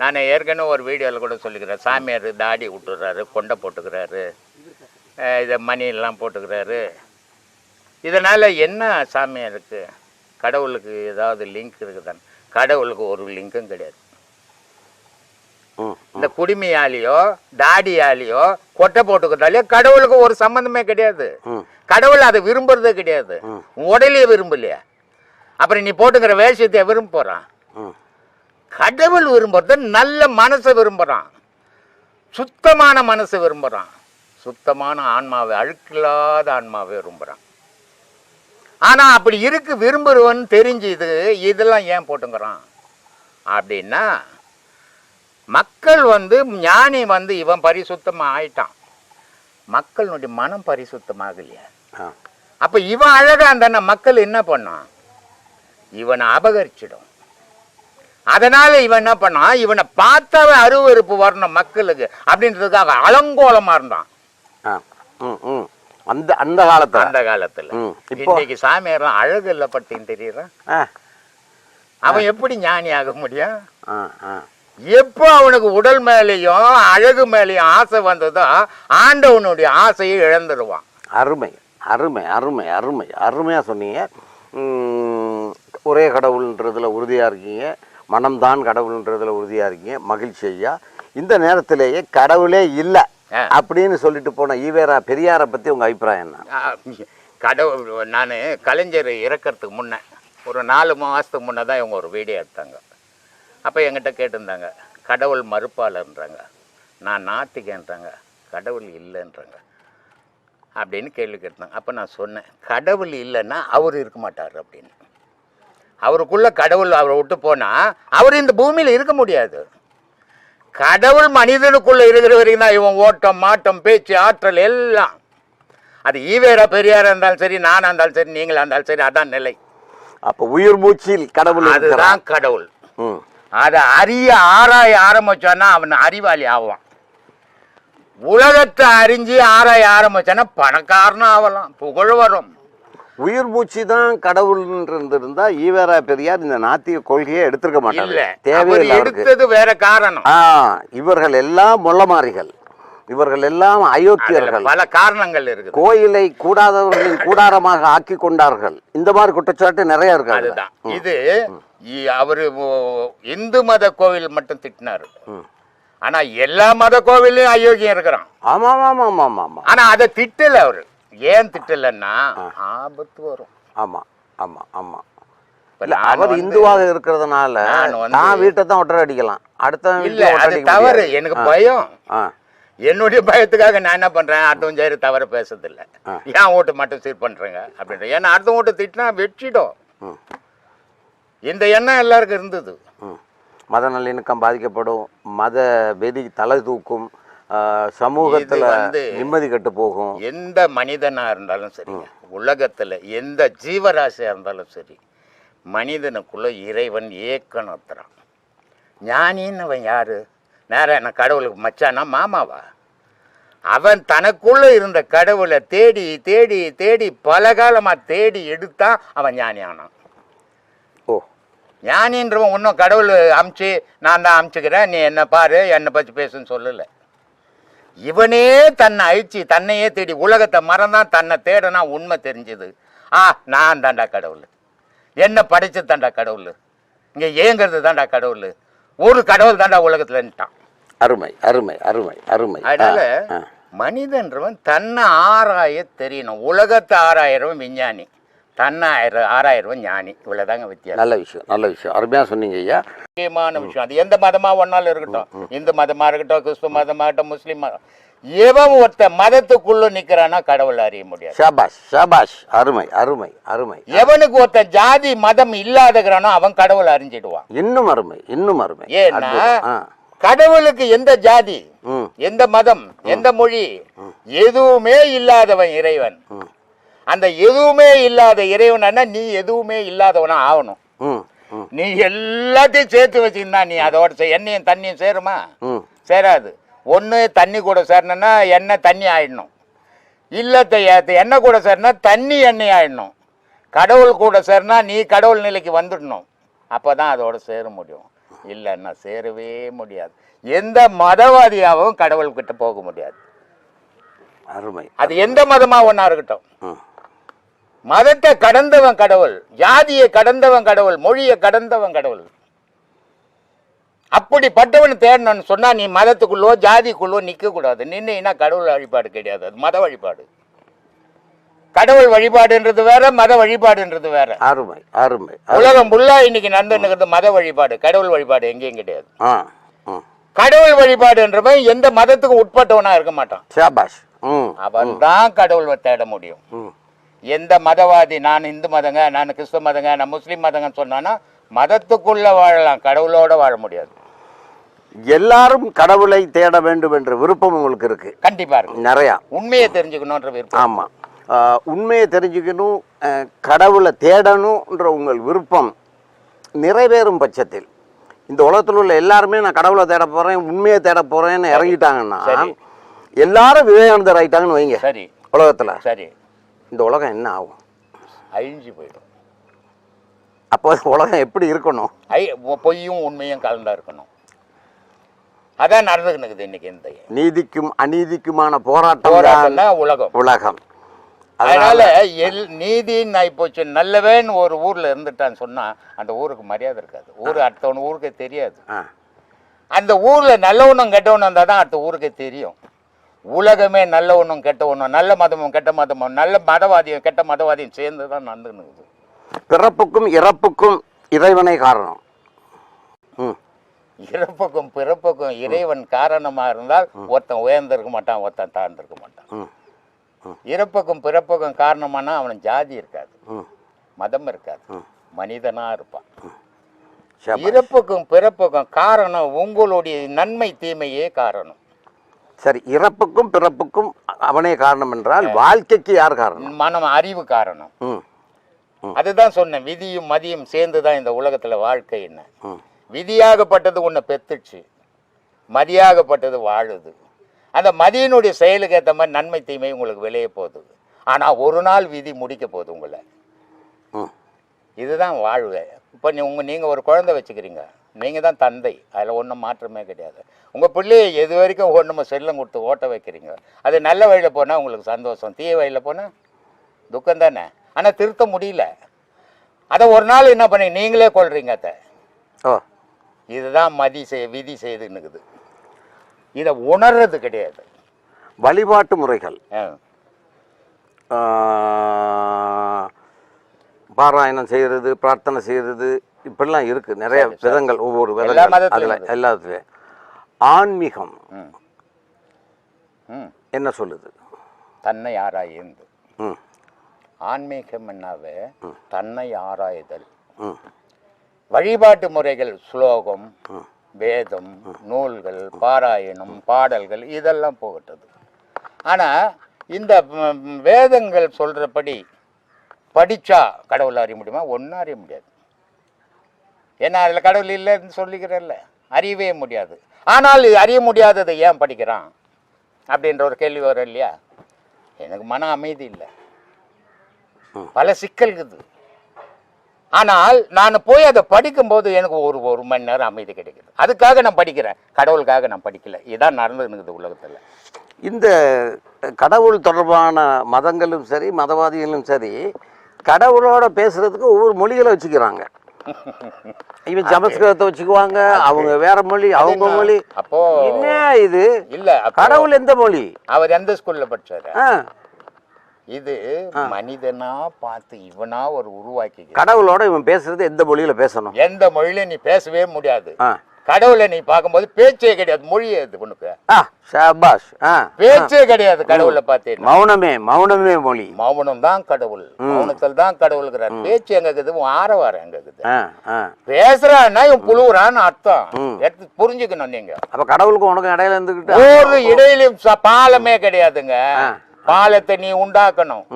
Speaker 2: நான் ஏற்கனவே ஒரு வீடியோவில் கூட சொல்லிக்கிறேன், சாமியார் தாடி விட்டுறாரு, கொண்டை போட்டுக்கிறாரு, இதை மணியெல்லாம் போட்டுக்கிறாரு. இதனால் என்ன சாமியாருக்கு கடவுளுக்கு ஏதாவது லிங்க் இருக்குதான்னு? கடவுளுக்கு ஒரு லிங்கும் கிடையாது. இந்த குடிமையாலேயோ தாடியாலேயோ கொட்டை போட்டுக்கிறதாலேயோ கடவுளுக்கு ஒரு சம்பந்தமே கிடையாது. கடவுள் அதை விரும்புறதே கிடையாது. உடலையே விரும்பலையா, அப்புறம் நீ போட்டுக்கிற வேஷத்தை விரும்ப போறான்? கடவுள் விரும்புறது நல்ல மனசை விரும்புறான், சுத்தமான மனசை விரும்புறான், சுத்தமான ஆன்மாவை, அழுக்கில்லாத ஆன்மாவை விரும்புறான். ஆனா அப்படி இருக்கு விரும்புறவன் தெரிஞ்சு இதெல்லாம் ஏன் போட்டுங்கிறான் அப்படின்னா, மக்கள் ஞானி இவன் பரிசுத்தமா ஆயிட்டான், மக்களுடைய மனம் பரிசுத்தமாகலையா? அப்ப இவன் அழகா இருந்தான மக்கள் என்ன பண்ணான், இவனை அபகரிச்சிடும். அதனால இவன் என்ன பண்ணான், இவனை பார்த்தாவே அருவருப்பு வரணும் மக்களுக்கு அப்படின்றதுக்காக அலங்கோலமா இருந்தான்.
Speaker 1: அந்த காலத்துல
Speaker 2: இன்னைக்கு சாமியார் அழகு இல்ல பட்டின்னு தெரியறான். அவன் எப்படி ஞானி ஆக முடியும்? எப்போ அவனுக்கு உடல் மேலேயும் அழகு மேலேயும் ஆசை வந்ததோ ஆண்டவனுடைய ஆசையை இழந்துடுவான்.
Speaker 1: அருமை அருமை அருமை அருமை அருமையா சொன்னீங்க. ஒரே கடவுள்ன்றதுல உறுதியா இருக்கீங்க, மனம்தான் கடவுள்ன்றதுல உறுதியா இருக்கீங்க. மகிழ்ச்சி ஐயா. இந்த நேரத்திலேயே கடவுளே இல்லை அப்படின்னு சொல்லிட்டு போன ஈவேரா பெரியாரை பத்தி உங்க அபிப்பிராயம் என்ன?
Speaker 2: கடவுள், நான் கலைஞர் இறக்கிறதுக்கு முன்ன ஒரு 4 மாதத்துக்கு முன்னே தான் இவங்க ஒரு வீடியோ எடுத்தாங்க. அப்போ என்கிட்ட கேட்டிருந்தாங்க, கடவுள் மறுப்பாளர்ன்றாங்க, நான் நாத்திகன்றாங்க, கடவுள் இல்லைன்றாங்க அப்படின்னு கேள்வி கேட்டாங்க. அப்போ நான் சொன்னேன், கடவுள் இல்லைன்னா அவர் இருக்க மாட்டார் அப்படின்னு. அவருக்குள்ள கடவுள் அவரை விட்டு போனால் அவர் இந்த பூமியில் இருக்க முடியாது. கடவுள் மனிதனுக்குள்ள இருக்கிற வரைக்கும் தான் இவன் ஓட்டம் மாட்டம் பேச்சு ஆற்றல் எல்லாம். அது ஈவேரா பெரியாரா இருந்தாலும் சரி, நானா இருந்தாலும் சரி, நீங்களா இருந்தாலும் சரி, அதான் நிலை.
Speaker 1: அப்போ உயிர் மூச்சில் கடவுள்,
Speaker 2: அதுதான் கடவுள். அதை ஆராய ஆரம்பிச்சான்னா அவன் அறிவாளி ஆவான். உலகத்தை அறிஞ்சு ஆராய ஆரம்பிச்சானா பணக்காரனும் ஆகலாம், புகழ் வரும்.
Speaker 1: உயிர் மூச்சு தான் கடவுள் இருந்திருந்தா ஈவேரா பெரியார் இந்த நாத்திக கொள்கையை எடுத்திருக்க மாட்டாங்க. தேவையில்லை.
Speaker 2: எடுத்தது வேற காரணம்.
Speaker 1: இவர்கள் எல்லாம் மொள்ளமாரிகள், இவர்கள் எல்லாம் அயோக்கியர்கள்,
Speaker 2: பல காரணங்கள் இருக்கு.
Speaker 1: கோயிலை கூடாதவர்களின் கூடாரமாக ஆக்கி கொண்டார்கள். இந்த மாதிரி குற்றச்சாட்டு நிறைய இருக்கு.
Speaker 2: அதுதான் இது. அவரு இந்து மத கோவில் மட்டும் திட்டினாரு. ஆனா எல்லா மத கோவிலையும் அயோக்கியம் இருக்கிறான்.
Speaker 1: ஆமா ஆமா ஆமா ஆமா ஆமா.
Speaker 2: ஆனா அதை திட்டல அவரு. ஏன் திட்டலன்னா ஆபத்து வரும்.
Speaker 1: ஆமா ஆமா ஆமா. அவர் இந்துவாக இருக்கிறதுனால நான் வீட்டை தான் ஒட்டரை அடிக்கலாம், அடுத்த
Speaker 2: இல்ல அது தவறு. எனக்கு பயம். என்னுடைய பயத்துக்காக நான் என்ன பண்றேன், அடுத்தவன் ஜெயிரு தவற பேசுறது இல்லை. ஏன் ஓட்டு மட்டும் சீர் பண்றேங்க அப்படின்ற. ஏன்னா அடுத்த ஓட்டு திட்டினா வெற்றிடும். இந்த எண்ணம் எல்லாருக்கும் இருந்தது.
Speaker 1: மத நல்லிணக்கம் பாதிக்கப்படும், மத வெறி தலை தூக்கும், சமூகத்துல நிம்மதி கட்டு போகும்.
Speaker 2: எந்த மனிதனா இருந்தாலும் சரிங்க, உலகத்துல எந்த ஜீவராசியா இருந்தாலும் சரி, மனிதனுக்குள்ள இறைவன் ஏக்கணத்துறான். ஞானின்னு அவன் யாரு? நேரம் என்ன கடவுளுக்கு மச்சானா மாமாவா? அவன் தனக்குள்ள இருந்த கடவுளை தேடி தேடி தேடி பல காலமா தேடி எடுத்தா அவன் ஞானி ஆனான்.
Speaker 1: ஓ,
Speaker 2: ஞானின்றவன் ஒன்றும் கடவுள் அமுச்சு நான் தான் அமுச்சுக்கிறேன், நீ என்ன பாரு, என்னை பற்றி பேசுன்னு சொல்லலை. இவனே தன்னை அழிச்சு தன்னையே தேடி உலகத்தை மறந்தான், தன்னை தேடனா உண்மை தெரிஞ்சது. நான் தாண்டா கடவுள், என்ன படைச்சு தாண்டா கடவுள், இங்கே ஏங்கிறது தாண்டா கடவுள், ஒரு கடவுள் தாண்டா உலகத்துலன்ட்டான்.
Speaker 1: அருமை அருமை அருமை அருமை.
Speaker 2: அதனால மனிதன்றவன் தன்னை ஆராய தெரியணும். உலகத்தை ஆராயிரவன் விஞ்ஞானி, தன்னை ஆராயிரவன் ஞானி. இவ்வளவுதாங்க வித்தியாசம்.
Speaker 1: நல்ல விஷயம், நல்ல விஷயம், அருமையா சொன்னீங்க ஐயா.
Speaker 2: முக்கியமான விஷயம். அது எந்த மதமா ஒன்னாலும் இருக்கட்டும், இந்து மதமா இருக்கட்டும், கிறிஸ்துவ மதமா இருக்கட்டும், முஸ்லீம் மதம், எவன் ஒருத்த மதத்துக்குள்ள நிக்கிறானா கடவுள் அறிய முடியாது.
Speaker 1: ஷாபாஷ் ஷாபாஷ், அருமை அருமை அருமை.
Speaker 2: எவனுக்கு ஒருத்த ஜாதி மதம் இல்லாதகிறானோ அவன் கடவுள் அறிஞ்சிடுவான்.
Speaker 1: இன்னும் அருமை, இன்னும் அருமை.
Speaker 2: ஏன்னா கடவுளுக்கு எந்த ஜாதி, எந்த மதம், எந்த மொழி, எதுவுமே இல்லாதவன் இறைவன். அந்த எதுவுமே இல்லாத இறைவனா நீ எதுவுமே இல்லாதவனா ஆகணும். நீ எல்லாத்தையும் சேர்த்து வச்சுக்கினா நீ அதோட எண்ணெயும் தண்ணியும் சேருமா? சேராது. ஒன்று தண்ணி கூட சேரணும்னா எண்ணெய் தண்ணி ஆயிடணும், இல்லை எண்ணெய் கூட சேரனா தண்ணி எண்ணெய் ஆயிடணும். கடவுள் கூட சேரனா நீ கடவுள் நிலைக்கு வந்துடணும், அப்போ தான் அதோட சேர முடியும். இல்லைன்னா சேரவே முடியாது. எந்த மதவாதியாகவும் கடவுள்கிட்ட போக முடியாது.
Speaker 1: அருமை.
Speaker 2: அது எந்த மதமா ஒன்றா இருக்கட்டும். மதத்தை கடந்தவன் கடவுள், ஜாதியை கடந்தவன் கடவுள், மொழியை கடந்தவன் கடவுள். அப்படிப்பட்டவன் தேடணும்னு சொன்னா நீ மதத்துக்குள்ளோ ஜாதிக்குள்ளோ நிக்க கூடாது. நின்னா கடவுள் வழிபாடு கிடையாது, அது மத வழிபாடு. கடவுள் வழிபாடுன்றது வேற, மத வழிபாடுன்றது வேற.
Speaker 1: அருமை அருமை.
Speaker 2: உலகம் ஃபுல்லா இன்னைக்கு நடந்துன்னு மத வழிபாடு, கடவுள் வழிபாடு எங்கேயும் கிடையாது. கடவுள் வழிபாடுன்றவன் எந்த மதத்துக்கு உட்பட்டவனா இருக்க மாட்டான். அவன் தான் கடவுள் தேட முடியும். எந்த மதவாதி நான் இந்து மதங்க, நான் கிறிஸ்துவ மதங்க, நான் முஸ்லீம் மதங்கன்னு சொன்னான்னா மதத்துக்குள்ள வாழலாம், கடவுளோட வாழ முடியாது.
Speaker 1: எல்லாரும் கடவுளை தேட வேண்டும் என்ற விருப்பம் உங்களுக்கு இருக்கு?
Speaker 2: கண்டிப்பா இருக்கு.
Speaker 1: நிறையா
Speaker 2: உண்மையை தெரிஞ்சுக்கணும்ன்ற விருப்பம்.
Speaker 1: ஆமா, உண்மையை தெரிஞ்சுக்கணும், கடவுளை தேடணும்ன்ற உங்கள் விருப்பம் நிறைவேறும் பட்சத்தில் இந்த உலகத்தில் உள்ள எல்லாருமே நான் கடவுளை தேட போறேன், உண்மையை தேட போறேன்னு இறங்கிட்டாங்கன்னா எல்லாரும் விவேகானந்தர் ஆயிட்டாங்கன்னு வைங்க.
Speaker 2: சரி,
Speaker 1: உலகத்துல
Speaker 2: சரி,
Speaker 1: இந்த உலகம் என்ன ஆகும்?
Speaker 2: அழிஞ்சு போயிடும்.
Speaker 1: அப்போ உலகம் எப்படி இருக்கணும்?
Speaker 2: பொய்யும் உண்மையும் கலந்தா இருக்கணும். அதான் நடந்துக்கிட்டு இன்னைக்கு. இந்த
Speaker 1: நீதிக்கும் அநீதிக்குமான போராட்டம்
Speaker 2: தான் உலகம்.
Speaker 1: உலகம்.
Speaker 2: அதனால நீதின்னு ஆயிப்போச்சு. நல்லவன் ஒரு ஊர்ல இருந்துட்டான்னு சொன்னா அந்த ஊருக்கு மரியாதை இருக்காது. ஊர் அடுத்தவன் ஊருக்கே தெரியாது. அந்த ஊர்ல நல்லவனும் கெட்டவனும் இருந்தால் தான் அடுத்த ஊருக்கே தெரியும். உலகமே நல்லவனும் கெட்டவனும், நல்ல மதமும் கெட்ட மதமும், நல்ல மதவாதியும் கெட்ட மதவாதியும் சேர்ந்து தான் நடந்துன்னு.
Speaker 1: பிறப்புக்கும் இறப்புக்கும் இறைவனை காரணம்.
Speaker 2: இறப்புக்கும் பிறப்புக்கும் இறைவன் காரணமா இருந்தால் ஒருத்தன் உயர்ந்திருக்க மாட்டான், ஒருத்தன் தாழ்ந்திருக்க மாட்டான். இறப்புக்கும் பிறப்புக்கும் காரணமானா அவன் ஜாதி இருக்காது, மதம் இருக்காது, மனிதனா இருப்பான். இறப்புக்கும் பிறப்புக்கும் காரணம் உங்களுடைய நன்மை தீமையே காரணம்.
Speaker 1: சரி, இறப்புக்கும் பிறப்புக்கும் அவனே காரணம் என்றால் வாழ்க்கைக்கு யார் காரணம்?
Speaker 2: மனம், அறிவு காரணம். அதுதான் சொன்னேன், விதியும் மதியும் சேர்ந்துதான் இந்த உலகத்துல வாழ்க்கை. என்ன விதியாகப்பட்டது உன்னை பெத்துச்சு, மதியாகப்பட்டது வாழுது. அந்த மதியினுடைய செயலுக்கு ஏற்ற மாதிரி நன்மை தீமை உங்களுக்கு விளைய போகுது. ஆனால் ஒரு நாள் விதி முடிக்க போகுது உங்களை. இதுதான் வாழ்வு. இப்போ நீங்கள் ஒரு குழந்தை வச்சுக்கிறீங்க, நீங்கள் தான் தந்தை, அதில் ஒன்றும் மாற்றமே கிடையாது. உங்கள் பிள்ளையை எது வரைக்கும் ஒன்றும் செல்லம் கொடுத்து ஓட்ட வைக்கிறீங்க. அது நல்ல வழியில் போனால் உங்களுக்கு சந்தோஷம், தீய வழியில் போனால் துக்கம் தானே. ஆனால் திருத்த முடியல. அதை ஒரு நாள் என்ன பண்ணி நீங்களே கொள்றீங்க. அதை இதுதான் விதி செய்துன்னுக்குது. இதை உணர்றது கிடையாது.
Speaker 1: வழிபாட்டு முறைகள், பாராயணம் செய்கிறது, பிரார்த்தனை செய்கிறது, இப்படிலாம் இருக்குது நிறைய விதங்கள். ஒவ்வொரு விதங்கள் அதில் எல்லாத்துலேயும் ஆன்மீகம் என்ன சொல்லுது?
Speaker 2: தன்னை ஆராய்ந்து. ஆன்மீகம் என்னாவே தன்னை ஆராய்தல். வழிபாட்டு முறைகள் ஸ்லோகம், வேதம், நூல்கள், பாராயணம், பாடல்கள் இதெல்லாம் போகட்டது. ஆனால் இந்த வேதங்கள் சொல்கிறபடி படித்தா கடவுளை அறிய முடியுமா? ஒன்றும் அறிய முடியாது. ஏன்னா அதில் கடவுள் இல்லைன்னு சொல்லிக்கிறல்ல, அறியவே முடியாது. ஆனால் அறிய முடியாததை ஏன் படிக்கிறான் அப்படின்ற ஒரு கேள்வி வரும் இல்லையா? எனக்கு மன அமைதி இல்லை, பல சிக்கல் இருக்குது. ஆனால் நான் போய் அதை படிக்கும்போது எனக்கு ஒரு மணி நேரம் அமைதி கிடைக்குது. அதுக்காக நான் படிக்கிறேன், கடவுளுக்காக நான் படிக்கல. இதுதான் நடந்துருக்குது உலகத்தில்.
Speaker 1: இந்த கடவுள் தொடர்பான மதங்களும் சரி, மதவாதிகளும் சரி, கடவுளோட பேசுறதுக்கு ஒவ்வொரு மொழிகளை வச்சுக்கிறாங்க. இவன் சமஸ்கிருதத்தை வச்சுக்குவாங்க, அவங்க வேற மொழி, அவங்க மொழி.
Speaker 2: அப்போ
Speaker 1: என்ன இது?
Speaker 2: இல்ல,
Speaker 1: கடவுள் எந்த மொழி?
Speaker 2: அவர் எந்த ஸ்கூல்ல படிச்சாரு? இது மனிதனா பார்த்து இவனா ஒரு உருவாக்கி.
Speaker 1: கடவுளோட இவன் பேசுறது எந்த மொழியில பேசணும்?
Speaker 2: எந்த மொழியில நீ பேசவே முடியாது. கடவுளை நீ பார்க்கும்போது பேச்சே கிடையாது, மொழியே இது உனக்கு. பேச்சே கிடையாது கடவுளை பார்த்தேன்.
Speaker 1: மௌனமே மொழி.
Speaker 2: மௌனம் தான் கடவுள், மௌனத்தில் தான் கடவுளுங்கிறார். பேச்சு எங்க இருக்குது, ஆரவாரம் எங்க இருக்குது. பேசுறான்னா இவன் புழுவுறான்னு அர்த்தம் எடுத்து புரிஞ்சுக்கணும் நீங்க.
Speaker 1: அப்ப கடவுளுக்கு உனக்கு இடையில இருந்துகிட்டு
Speaker 2: ஒரு இடையிலும் பாலமே கிடையாதுங்க. பாலத்தை நீ உண்டாக்கணும்.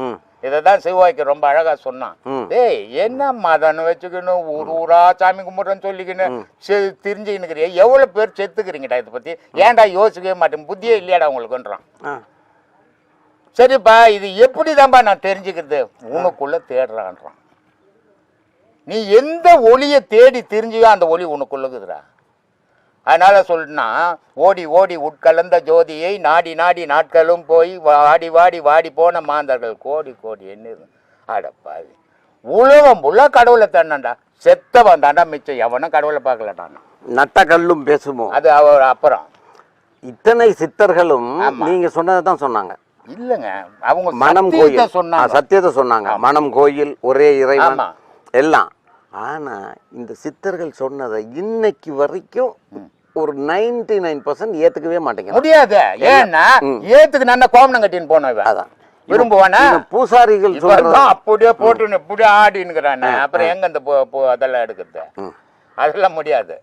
Speaker 2: இதைதான் சிவாய்க்கு ரொம்ப அழகா சொன்னான். டேய், என்ன மதன்னு வச்சுக்கணும், ஊரா சாமி கும்பிட்றன்னு சொல்லிக்கணும் தெரிஞ்சுக்கினுக்கிறிய. எவ்வளவு பேர் செத்துக்கிறீங்கடா, இதை பத்தி ஏன்டா யோசிக்கவே மாட்டேன், புத்தியே இல்லையாடா உங்களுக்குன்றான். சரிப்பா, இது எப்படிதான்பா நான் தெரிஞ்சுக்கிறது? உனக்குள்ள தேடுறான்றான். நீ எந்த ஒளியை தேடி தெரிஞ்சியோ அந்த ஒளி உனக்குள்ளக்குதுடா. அதனால சொல்லினா, ஓடி ஓடி உட்கலந்த ஜோதியை நாடி நாடி நாட்களும் போய் வாடி வாடி வாடி போன மாந்தர்கள் கோடி கோடி என்ன அடப்பாவி. உலகம் உள்ள கடவுளை தாண்டாண்டா, செத்தவன் தாண்டா மிச்சம், எவனும் கடவுளை பார்க்கலட்டானா.
Speaker 1: நட்ட கல்லும் பேசுமோ,
Speaker 2: அது அவர் அப்புறம்.
Speaker 1: இத்தனை சித்தர்களும் நீங்க சொன்னதை தான் சொன்னாங்க.
Speaker 2: இல்லைங்க, அவங்க
Speaker 1: மனம் கோயில் சொன்னாங்க, சத்தியத்தை சொன்னாங்க. மனம் கோயில், ஒரே இறைவன் எல்லாம். ஆனா இந்த சித்தர்கள் சொன்னதை இன்னைக்கு வரைக்கும் ஒரு 99% ஏத்துக்கவே மாட்டேங்க முடியாது.
Speaker 2: ஏன்னா ஏத்துக்கு நல்ல கோமணம் கட்டின்னு போனவன் அதான் விரும்புவானா.
Speaker 1: பூசாரிகள்
Speaker 2: அப்படியே போட்டு இப்படி ஆடினுக்கிறான். அப்புறம் எங்க அந்த அதெல்லாம் எடுக்கிறது? அதெல்லாம் முடியாது.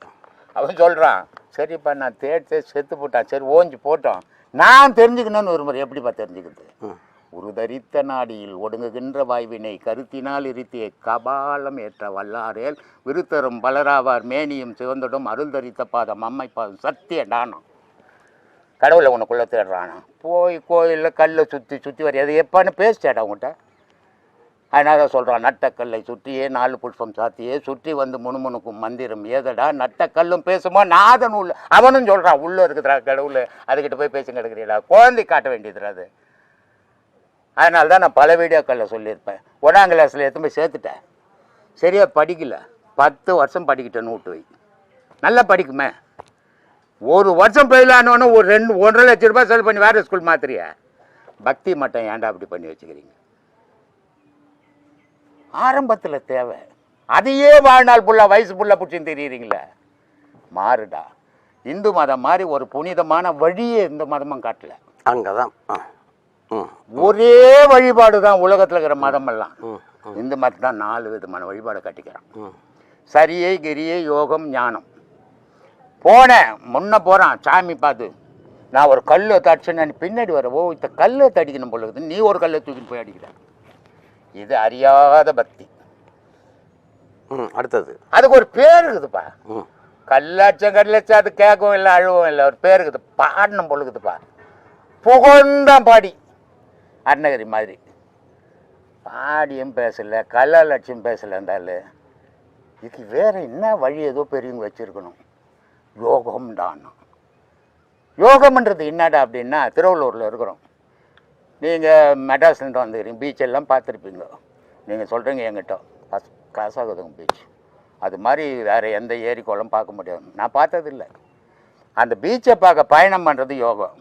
Speaker 2: அவன் சொல்றான், சரிப்பா நான் தேடி செத்து போட்டான், சரி ஓஞ்சி போட்டோம், நான் தெரிஞ்சுக்கணும்னு ஒரு முறை. எப்படிப்பா தெரிஞ்சுக்கிறது? ஒரு தரித்த நாடியில் ஒடுங்குகின்ற வாய்வினை கருத்தினால் இருத்திய கபாலம் ஏற்ற வல்லாரேல் விருத்தரும் பலராவார் மேனியும் சிவந்தடும் அருள் தரித்த பாதம் அம்மை பாதம் சத்திய டானம். கடவுளை உனக்குள்ளே தேடுறானா? போய் கோயிலில் கல்லை சுற்றி சுற்றி வர அது எப்பான்னு பேசிட்டாடா உங்கள்கிட்ட. அதனால தான் சொல்கிறான், நட்டக்கல்லை சுற்றியே 4 புஷ்பம் சாத்தியே சுற்றி வந்து முணுமுணுக்கும் மந்திரம் ஏதடா நட்டக்கல்லும் பேசுமோ நாதன் உள்ள. அவனும் சொல்கிறான், உள்ளே இருக்குதுடா கடவுள், அதுக்கிட்ட போய் பேசுங்க எடுக்கிறீங்களா? குழந்தை காட்ட வேண்டியதுடா அது. அதனால தான் நான் பல வீடியோக்களில் சொல்லியிருப்பேன். 1ஆம் கிளாஸில் எடுத்து போய் சேர்த்துட்டேன், சரியாக படிக்கல, 10 வருஷம் படிக்கிட்டேன்னு விட்டு வை. நல்லா படிக்குமே. ஒரு வருஷம் ஃபெயிலானோன்னு ஒரு 1.5 லட்சம் ரூபாய் செலவு பண்ணி வேறு ஸ்கூல் மாத்திரியா? பக்தி மட்டும் ஏன்டா அப்படி பண்ணி வச்சுக்கிறீங்க? ஆரம்பத்தில் தேவை, அதையே வாழ்நாள் ஃபுல்லாக வயசு ஃபுல்லாக பிடிச்சின்னு தெரியுறீங்களே. மாறுடா. இந்து மதம் மாதிரி ஒரு புனிதமான வழியே இந்த மதமும் காட்டல.
Speaker 1: அங்கே தான்
Speaker 2: ஒரே வழிபாடு தான் உலகத்தில் இருக்கிற மதமெல்லாம். இந்து மதம் தான் 4 விதமான வழிபாடு கட்டிக்கிறான். சரியை கிரியை யோகம் ஞானம். போனேன், முன்ன போகிறான் சாமி பார்த்து, நான் ஒரு கல்லை தடிச்சேன்னு பின்னாடி வர, ஓ இந்த கல்லை தடிக்கணும் போல இருக்குது, நீ ஒரு கல்லை தூக்கின்னு போய் அடிக்கிற. இது அறியாத பக்தி.
Speaker 1: அடுத்தது
Speaker 2: அதுக்கு ஒரு பேர் இருக்குதுப்பா, கல்லாச்சம் அது கேட்கவும் இல்லை அழுவும் இல்லை. ஒரு பேர் இருக்குது, பாடணும் பொழுதுப்பா, புகழ்ந்தான் பாடி அருணகிரி மாதிரி. பாடியும் பேசலை, கல்லாலட்சியம் பேசலை. இருந்தாலும் இதுக்கு வேறு என்ன வழி ஏதோ பெரியவங்க வச்சுருக்கணும். யோகம் தான். யோகம்ன்றது என்னடா அப்படின்னா, திருவள்ளூரில் இருக்கிறோம், நீங்கள் மெட்ராஸ்லேருந்து வந்துக்கிறீங்க, பீச்செல்லாம் பார்த்துருப்பீங்க. நீங்கள் சொல்கிறீங்க என்கிட்ட ஃபஸ்ட் கிளாஸ் ஆகுதுங்க பீச். அது மாதிரி வேறு எந்த ஏரி குளம் பார்க்க முடியாது. நான் பார்த்ததில்லை. அந்த பீச்சை பார்க்க பயணம் பண்ணுறது யோகம்.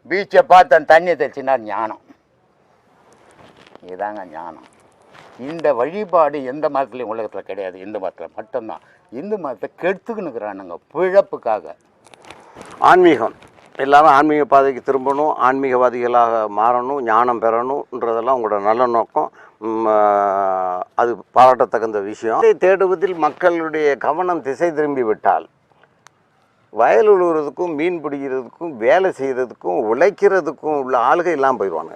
Speaker 2: பீச்சை பார்த்து அந்த தண்ணியை தெளிச்சுன்னா ஞானம். இதுதாங்க ஞானம். இந்த வழிபாடு எந்த மதத்துலையும் உலகத்தில் கிடையாது, இந்து மதத்தில் மட்டும்தான். இந்து மதத்தை கெடுத்துக்கினுக்கிறானுங்க பிழப்புக்காக.
Speaker 1: ஆன்மீகம் எல்லாரும் ஆன்மீக பாதைக்கு திரும்பணும், ஆன்மீகவாதிகளாக மாறணும், ஞானம் பெறணுன்றதெல்லாம் உங்களோட நல்ல நோக்கம். அது பாராட்டத்தகுந்த விஷயம். இதை தேடுவதில் மக்களுடைய கவனம் திசை திரும்பி விட்டால் வயல் உழுவுறதுக்கும் மீன் பிடிக்கிறதுக்கும் வேலை செய்கிறதுக்கும் உழைக்கிறதுக்கும் உள்ள ஆளுகை எல்லாம் போயிடுவாங்க.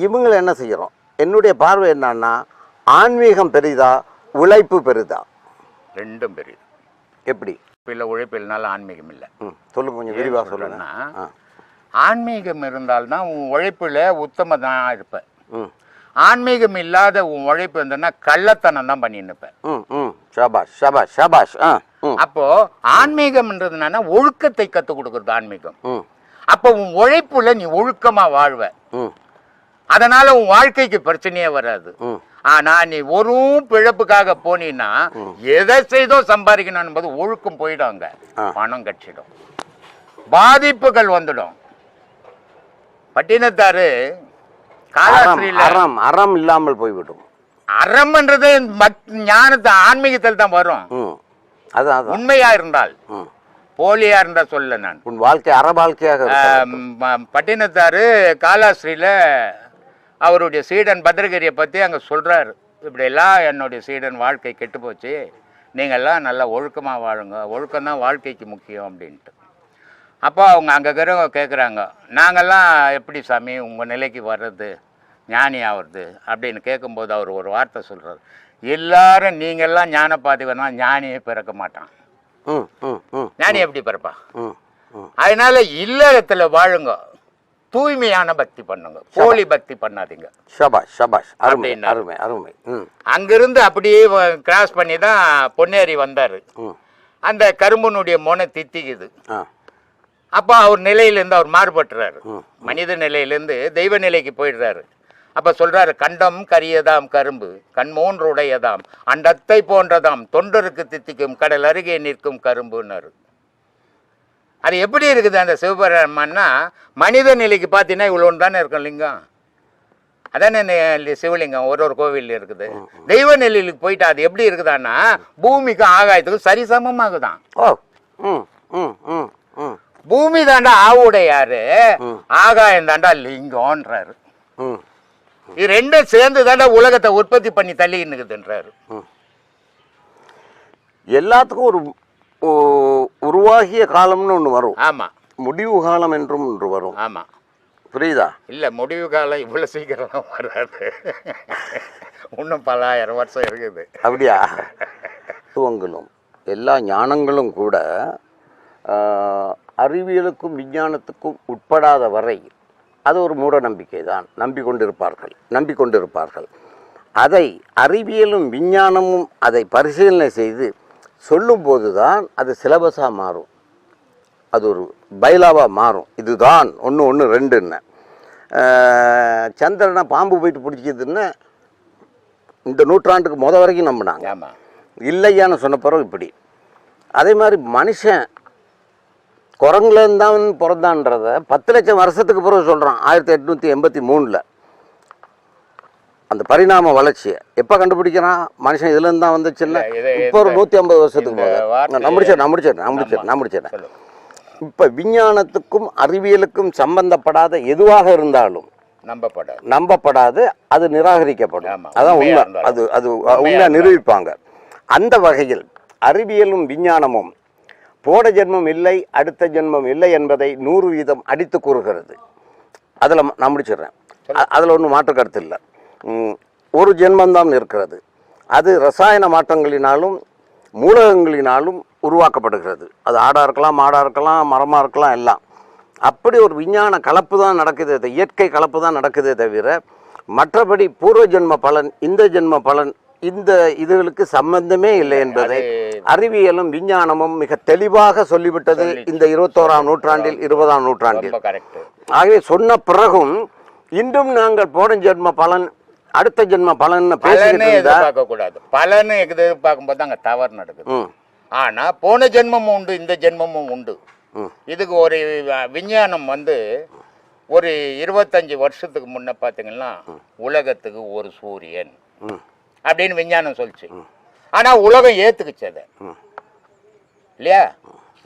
Speaker 1: இவங்களை என்ன செய்கிறோம்? என்னுடைய பார்வை என்னன்னா, ஆன்மீகம் பெரிதா உழைப்பு பெரிதா?
Speaker 2: ரெண்டும் பெரியது.
Speaker 1: எப்படி?
Speaker 2: இல்லை உழைப்பு இல்லைனாலும் ஆன்மீகம் இல்லை.
Speaker 1: சொல்லுங்க, கொஞ்சம் விரிவாக சொல்லுன்னா.
Speaker 2: ஆன்மீகம் இருந்தால்தான் உன் உழைப்பில் உத்தமதான் இருப்பேன். ஆன்மீகம் இல்லாத உன் உழைப்பு இருந்ததுன்னா கள்ளத்தனம் தான் பண்ணின்னு இருப்பேன்.
Speaker 1: ஷபாஷ் ஷபாஷ் ஷபாஷ்.
Speaker 2: அப்போ ஆன்மீகம்ன்றதுனா ஒழுக்கத்தை கற்றுக் கொடுக்குறது ஆன்மீகம். அப்போ உன் உழைப்புல நீ ஒழுக்கமா வாழ்வ. அதனால உன் வாழ்க்கைக்கு பிரச்சனையே வராது. ஆனா நீ ஒரு பிழப்புக்காக போனீன்னா எதை செய்தோ சம்பாதிக்கணும் என்பது ஒழுக்கம் போயிடுங்க, பணம் கட்சிடும், பாதிப்புகள் வந்துடும். பட்டினத்தாரு
Speaker 1: அறம் அறம் இல்லாமல் போய்விடும்.
Speaker 2: அறம்ன்றது ஞானத்தை ஆன்மீகத்தில் தான் வரும்.
Speaker 1: அதான்
Speaker 2: உண்மையா இருந்தால், போலியா இருந்தா சொல்ல நான்.
Speaker 1: உன் வாழ்க்கை அற வாழ்க்கையாக.
Speaker 2: பட்டினத்தாரு காலாஸ்ரீல அவருடைய சீடன் பத்ரகிரியை பற்றி அங்கே சொல்கிறாரு. இப்படியெல்லாம் என்னுடைய சீடன் வாழ்க்கை கெட்டு போச்சு, நீங்கள்லாம் நல்லா ஒழுக்கமாக வாழுங்க, ஒழுக்கம்தான் வாழ்க்கைக்கு முக்கியம் அப்படின்ட்டு. அப்போ அவங்க அங்கே இருக்கிறவங்க கேட்குறாங்க, நாங்கள்லாம் எப்படி சாமி உங்கள் நிலைக்கு வர்றது, ஞானி ஆகிறது அப்படின்னு கேட்கும்போது அவர் ஒரு வார்த்தை சொல்கிறார், எல்லாரும் நீங்கள்லாம் ஞான பாதிவனா ஞானியே பிறக்க மாட்டான். ஞானி எப்படி பிறப்பா? அதனால இல்லறத்தில் வாழுங்க, தூய்மையான பக்தி பண்ணுங்க, போலி பக்தி பண்ணாதீங்க.
Speaker 1: ஷபாஷ் ஷபாஷ். அருமை அருமை அருமை.
Speaker 2: அங்கிருந்து அப்படியே கிராஸ் பண்ணி தான் பொன்னேரி வந்தாரு. அந்த கரும்பனுடைய மொனை தித்திக்குது. அப்போ அவர் நிலையிலேருந்து அவர் மாறுபட்டுறாரு, மனித நிலையிலேருந்து தெய்வ நிலைக்கு போயிடுறாரு. அப்போ சொல்றாரு, கண்டம் கரியதாம் கரும்பு கண் உடையதாம் அண்டத்தை போன்றதாம் தொண்டருக்கு தித்திக்கும் கடல் அருகே நிற்கும் கரும்புன்னாரு. அது எப்படி இருக்குது அந்த சிவபெருமான்னா, மனித நிலைக்கு பார்த்தீங்கன்னா இவ்வளோன்னு தானே இருக்கும் லிங்கம், அதானே சிவலிங்கம் ஒரு ஒரு கோவிலில் இருக்குது. தெய்வ நிலைக்கு போயிட்டு அது எப்படி இருக்குதான்னா பூமிக்கும் ஆகாயத்துக்கும் சரிசமமாகுதான். பூமி தாண்டா ஆவுடையாரு, ஆகாயம் தாண்டா லிங்கம்ன்றாரு. இது ரெண்டும் சேர்ந்து தாண்டா உலகத்தை உற்பத்தி பண்ணி தள்ளின்னு இருக்குதுன்றாரு.
Speaker 1: எல்லாத்துக்கும் ஒரு உருவாகிய காலம்னு ஒன்று வரும்.
Speaker 2: ஆமா,
Speaker 1: முடிவு காலம் என்றும் ஒன்று வரும்.
Speaker 2: ஆமா,
Speaker 1: புரியுதா?
Speaker 2: இல்லை, முடிவு காலம் இவ்வளோ சீக்கிரம் வராது, இன்னும் பல ஆயிரம் வருஷம் இருக்குது.
Speaker 1: அப்படியா? தத்துவங்களும் எல்லா ஞானங்களும் கூட அறிவியலுக்கும் விஞ்ஞானத்துக்கும் உட்படாத வரை அது ஒரு மூட நம்பிக்கை தான், நம்பிக்கொண்டிருப்பார்கள். அதை அறிவியலும் விஞ்ஞானமும் அதை பரிசீலனை செய்து சொல்லும்போது தான் அது சிலபஸாக மாறும், அது ஒரு பைலாவாக மாறும். இதுதான் 1 1 2ன்னு. சந்திரனை பாம்பு போயிட்டு பிடிச்சதுன்னு இந்த நூற்றாண்டுக்கு வரைக்கும் நம்பினாங்க. இல்லையான்னு சொன்ன பிறகு இப்படி. அதே மாதிரி மனுஷன் குரங்குலேருந்து தான் பிறந்தான்றத 10 லட்சம் வருஷத்துக்கு பிறகு சொல்கிறான். 1883 அந்த பரிணாம வளர்ச்சியை எப்போ கண்டுபிடிக்கிறான்? மனுஷன் இதுலேருந்து தான் வந்துச்சுன்னா இப்போ ஒரு 150 வருஷத்துக்கு போகுது. நான் முடிச்சிடறேன். இப்போ விஞ்ஞானத்துக்கும் அறிவியலுக்கும் சம்பந்தப்படாத எதுவாக இருந்தாலும் நம்பப்படாது, அது நிராகரிக்கப்படும். அதான் உண்மை. அது உண்மையாக நிரூபிப்பாங்க. அந்த வகையில் அறிவியலும் விஞ்ஞானமும் போட ஜென்மம் இல்லை, அடுத்த ஜென்மம் இல்லை என்பதை 100% அடித்து கூறுகிறது. அதில் நான் முடிச்சிடுறேன். அதில் ஒன்றும் மாற்று கருத்து இல்லை. ஒரு ஜென்மந்தான் இருக்கிறது. அது ரசாயன மாற்றங்களினாலும் மூலகங்களினாலும் உருவாக்கப்படுகிறது. அது ஆடாக இருக்கலாம், மாடாக இருக்கலாம், மரமாக இருக்கலாம், எல்லாம். அப்படி ஒரு விஞ்ஞான கலப்பு தான் நடக்குது, இயற்கை கலப்பு தான் நடக்குதே தவிர மற்றபடி பூர்வ ஜென்ம பலன், இந்த ஜென்ம பலன், இந்த இதுகளுக்கு சம்பந்தமே இல்லை என்பதை அறிவியலும் விஞ்ஞானமும் மிக தெளிவாக சொல்லிவிட்டது இந்த 21ஆம் நூற்றாண்டில், 20ஆம் நூற்றாண்டில். ஆகவே சொன்ன பிறகும் இன்றும் நாங்கள் போன ஜென்ம பலன், அடுத்த ஜென்ம பலன்
Speaker 2: எதிர்பார்க்க கூடாது. பலன்னு எதிர்பார்க்கும்போது அங்கே தவறு நடக்குது. ஆனா போன ஜென்மமும் உண்டு, இந்த ஜென்மமும் உண்டு. இதுக்கு ஒரு விஞ்ஞானம் வந்து ஒரு 25 வருஷத்துக்கு முன்ன பார்த்தீங்கன்னா உலகத்துக்கு ஒரு சூரியன் அப்படின்னு விஞ்ஞானம் சொல்லிச்சு. ஆனா உலகம் ஏத்துக்குச்சு அதை இல்லையா.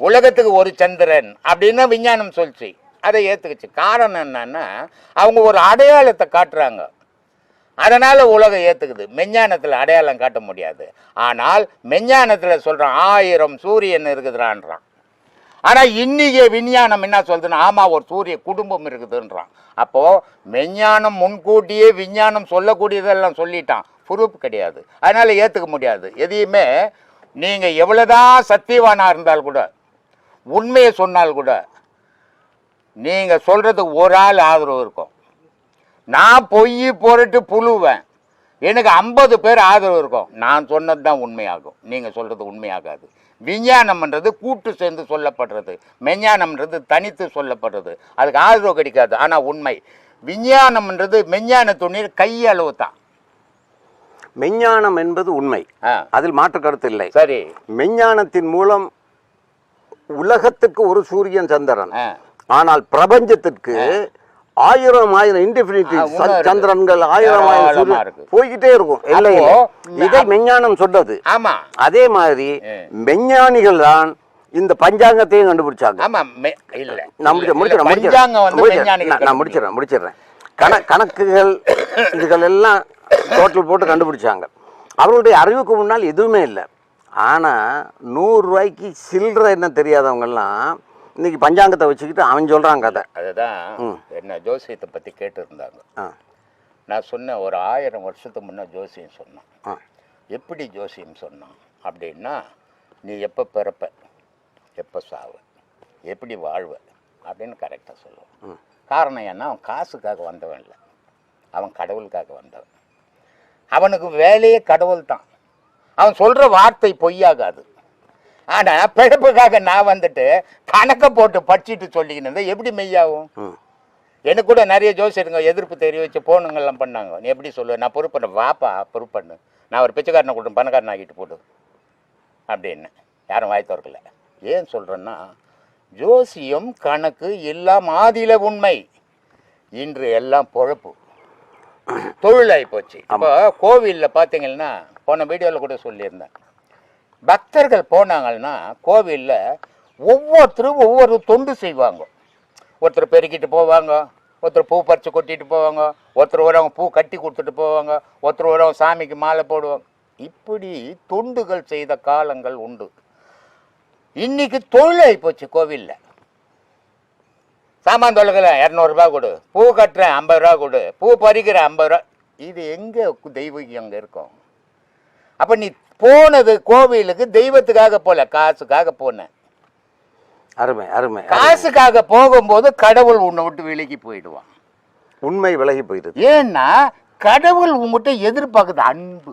Speaker 2: உலகத்துக்கு ஒரு சந்திரன் அப்படின்னு விஞ்ஞானம் சொல்லிச்சு, அதை ஏத்துக்குச்சு. காரணம் என்னன்னா அவங்க ஒரு அடையாளத்தை காட்டுறாங்க, அதனால உலகம் ஏத்துக்குது. மெஞ்ஞானத்தில் அடையாளம் காட்ட முடியாது. ஆனால் மெஞ்ஞானத்தில் சொல்றான் 1000 சூரியன் இருக்குதுறான்றான். ஆனா இன்னைக்கு விஞ்ஞானம் என்ன சொல்றதுன்னா ஆமா ஒரு சூரிய குடும்பம் இருக்குதுன்றான். அப்போ மெஞ்ஞானம் முன்கூட்டியே விஞ்ஞானம் சொல்லக்கூடியதெல்லாம் சொல்லிட்டான், ப்ரூஃப் கிடையாது, அதனால ஏத்துக்க முடியாது. எதையுமே நீங்க எவ்வளவுதான் சத்தியவானா இருந்தால் கூட, உண்மையை சொன்னால் கூட, நீங்க சொல்றதுக்கு ஒரு ஆள் ஆதரவு இருக்கும். நான் பொய் போட்டுட்டு புழுவேன், எனக்கு 50 பேர் ஆதரவு இருக்கும், நான் சொன்னது தான் உண்மையாகும், நீங்க சொல்றது உண்மையாகாது. விஞ்ஞானம்ன்றது கூட்டு சேர்ந்து சொல்லப்படுறது, மெஞ்ஞானம்ன்றது தனித்து சொல்லப்படுறது, அதுக்கு ஆதரவு கிடைக்காது. ஆனால் உண்மை விஞ்ஞானம்ன்றது மெஞ்ஞான துணியில் கையளவு தான்.
Speaker 1: மெஞ்ஞானம் என்பது உண்மை, அதில் மாற்று கருத்து இல்லை.
Speaker 2: சரி,
Speaker 1: மெஞ்ஞானத்தின் மூலம் உலகத்துக்கு ஒரு சூரியன் சந்திரன், ஆனால் பிரபஞ்சத்திற்கு 1000 இன்டிஃபினிட்டி சந்திரன்கள், 1000 சூரியன் போய்கிட்டே இருக்கும். இல்லையே, இதை மெஞ்ஞானம் சொன்னது.
Speaker 2: ஆமா,
Speaker 1: அதே மாதிரி மெஞ்ஞானிகள் தான் இந்த பஞ்சாங்கத்தையும் கண்டுபிடிச்சாங்க. நான் முடிச்சிடறேன். கணக்குகள் இதுகள் எல்லாம் டோட்டல் போட்டு கண்டுபிடிச்சாங்க. அவர்களுடைய அறிவுக்கு முன்னால் எதுவுமே இல்லை. ஆனா 100 ரூபாய்க்கு சில்லற என்ன தெரியாதவங்கெல்லாம் இன்னைக்கு பஞ்சாங்கத்தை வச்சுக்கிட்டு அவன் சொல்றான் கதை.
Speaker 2: அதுதான் என்ன ஜோசியத்தை பத்தி கேட்டு இருந்தாங்க. நான் சொன்னேன் ஒரு 1000 வருஷத்துக்கு முன்னே ஜோசியம் சொன்னான். எப்படி ஜோசியம் சொன்னான் அப்படின்னா, நீ எப்போ பிறப்ப, எப்போ சாவ, எப்படி வாழ்வ அப்படின்னு கரெக்டாக சொல்லுவான். காரணம் என்ன, அவன் காசுக்காக வந்தவன் இல்லை, அவன் கடவுளுக்காக வந்தவன். அவனுக்கு வேலையே கடவுள் தான். அவன் சொல்கிற வார்த்தை பொய்யாகாது. ஆனால் பிழப்புக்காக நான் வந்துட்டு கணக்கை போட்டு படிச்சுட்டு சொல்லிக்கிட்டு எப்படி மெய்யாகும்? எனக்கு கூட நிறைய ஜோசியருங்க எதிர்ப்பு தெரிவித்து போனுங்கெல்லாம் பண்ணாங்க. நீ எப்படி சொல்லுவேன், நான் பொறுப்பண்ண, வாப்பா பொறுப்பண்ணு, நான் ஒரு பிச்சைக்காரனை கொடுத்து பணக்காரன் ஆகிட்டு போடு அப்படின்னு. யாரும் வாய் திறக்கல. ஏன் சொல்கிறேன்னா, ஜோசியம் கணக்கு எல்லாம் ஆதியில உண்மை, இன்று எல்லாம் பொழப்பு தொழிலாகி போச்சு. இப்போ கோவிலில் பார்த்தீங்கன்னா, போன வீடியோவில் கூட சொல்லியிருந்தேன், பக்தர்கள் போனாங்கன்னா கோவிலில் ஒவ்வொருத்தரும் ஒவ்வொரு தொண்டு செய்வாங்க. ஒருத்தர் பெருக்கிட்டு போவாங்க, ஒருத்தர் பூ பறித்து கொட்டிட்டு போவாங்க, ஒருத்தர் வரவங்க பூ கட்டி கொடுத்துட்டு போவாங்க, ஒருத்தர் வரவங்க சாமிக்கு மாலை போடுவாங்க. இப்படி தொண்டுகள் செய்த காலங்கள் உண்டு. இன்னைக்கு தொழிலாகி போச்சு. கோவிலில் சாமான் தொழுகலை 200 ரூபா கொடு, பூ கட்டுறேன் 50 ரூபா கொடு, பூ பறிக்கிறேன் 50 ரூபா. இது எங்கே தெய்வம் அங்கே இருக்கும்? அப்போ நீ போனது கோவிலுக்கு தெய்வத்துக்காக போல, காசுக்காக போனேன்.
Speaker 1: அருமை அருமை.
Speaker 2: காசுக்காக போகும்போது கடவுள் உன்னை விட்டு விலகி போயிடுவான்.
Speaker 1: உண்மை விலகி போயிடுது.
Speaker 2: ஏன்னா கடவுள் உங்ககிட்ட எதிர்பார்க்குது அன்பு.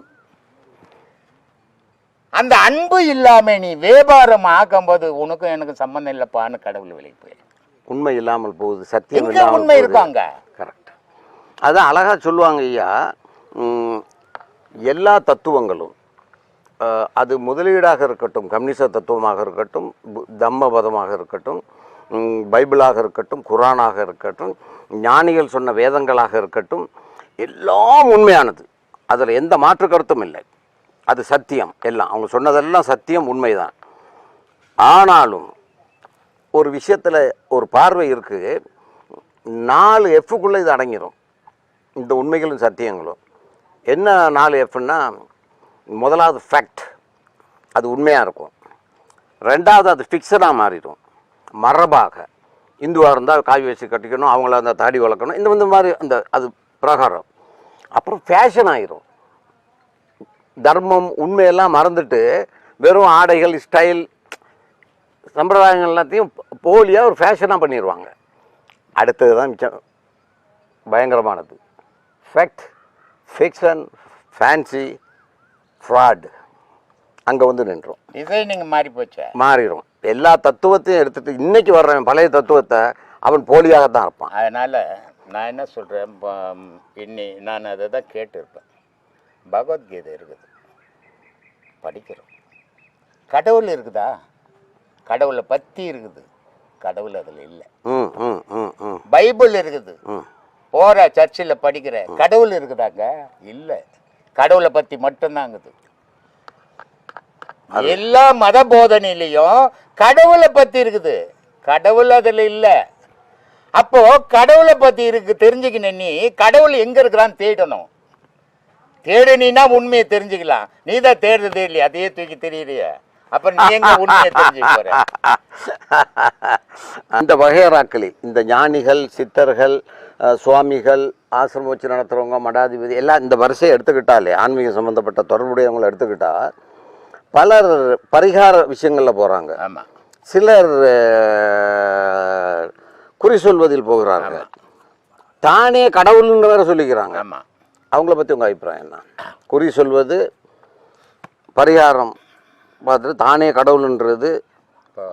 Speaker 2: அந்த அன்பு இல்லாம நீ வியாபாரம் ஆக்கும்போது உனக்கும் எனக்கு சம்பந்தம் இல்லப்பான்னு கடவுள் விலகி போயிடும்.
Speaker 1: உண்மை இல்லாமல் போகுது, சத்தியம்
Speaker 2: உண்மை இருக்காங்க.
Speaker 1: கரெக்ட். அதான் அழகா சொல்லுவாங்க ஐயா, எல்லா தத்துவங்களும், அது முதலீடாக இருக்கட்டும், கம்யூனிச தத்துவமாக இருக்கட்டும், தம்மபதமாக இருக்கட்டும், பைபிளாக இருக்கட்டும், குரானாக இருக்கட்டும், ஞானிகள் சொன்ன வேதங்களாக இருக்கட்டும், எல்லாம் உண்மையானது. அதில் எந்த மாற்று கருத்தும் இல்லை. அது சத்தியம். எல்லாம் அவங்க சொன்னதெல்லாம் சத்தியம், உண்மைதான். ஆனாலும் ஒரு விஷயத்தில் ஒரு பார்வை இருக்குது, 4 Fக்குள்ளே இது அடங்கிடும், இந்த உண்மைகளும் சத்தியங்களும். என்ன 4 Fன்னா, முதலாவது ஃபேக்ட், அது உண்மையாக இருக்கும். ரெண்டாவது அது ஃபிக்ஸடாக மாறிடும், மரபாக. இந்துவாக இருந்தால் காவி வச்சு கட்டிக்கணும், அவங்கள அந்த தாடி வளர்க்கணும், இந்த மாதிரி அந்த அது பிரகாரம். அப்புறம் ஃபேஷன் ஆகிரும். தர்மம் உண்மையெல்லாம் மறந்துட்டு வெறும் ஆடைகள், ஸ்டைல், சம்பிரதாயங்கள் எல்லாத்தையும் போலியாக ஒரு ஃபேஷனாக பண்ணிடுவாங்க. அடுத்தது தான் மிச்சம் பயங்கரமானது. ஃபேக்ட், ஃபிக்ஷன், ஃபேன்சி, ஃப்ராட் அங்கே வந்து நின்றோம்.
Speaker 2: இதை நீங்கள் மாறி போச்சா?
Speaker 1: மாறிடும். எல்லா தத்துவத்தையும் எடுத்துகிட்டு இன்றைக்கி வர்றவன் பழைய தத்துவத்தை அவன் போலியாகத்தான் இருப்பான்.
Speaker 2: அதனால் நான் என்ன சொல்கிறேன், நான் அதை தான் கேட்டிருப்பேன். பகவத்கீதை இருக்குது, படிக்கிறோம். கடவுள் இருக்குதா? கடவுளை பற்றி இருக்குது, கடவுள் அதில் இல்லை. பைபிள் இருக்குது, போகிற சர்ச்சில் படிக்கிற கடவுள் இருக்குதாங்க? இல்லை, கடவுளை பற்றி மட்டும்தாங்குது. எல்லா மத போதனையிலையும் கடவுளை பற்றி இருக்குது, கடவுள் அதில் இல்லை. அப்போ கடவுளை பற்றி தெரிஞ்சுக்கணும். நீ கடவுள் எங்கே இருக்கிறான்னு தேடணும். தேடுனா உண்மையை தெரிஞ்சுக்கலாம். நீ தான் தேடுறதே இல்லையா, அதையே தூக்கி தெரியுறிய. அப்புறம் நீ எங்க உண்மையை தெரிஞ்சுக்க போற?
Speaker 1: அந்த வகையறாக்களி இந்த ஞானிகள், சித்தர்கள், சுவாமிகள், ஆசிரமம் வச்சு நடத்துகிறவங்க, மடாதிபதி எல்லாம் இந்த வரிசையை எடுத்துக்கிட்டாலே, ஆன்மீக சம்மந்தப்பட்ட தொடர்புடையவங்களை எடுத்துக்கிட்டா பலர் பரிகார விஷயங்களில் போகிறாங்க.
Speaker 2: ஆமாம்.
Speaker 1: சிலர் குறி சொல்வதில் போகிறார்கள். தானே கடவுள்னு வேற சொல்லிக்கிறாங்க.
Speaker 2: ஆமாம்.
Speaker 1: அவங்கள பற்றி உங்கள் அபிப்பிராயம் என்ன? குறி சொல்வது, பரிகாரம் பார்த்துட்டு தானே கடவுள்ன்றது.
Speaker 2: இப்போ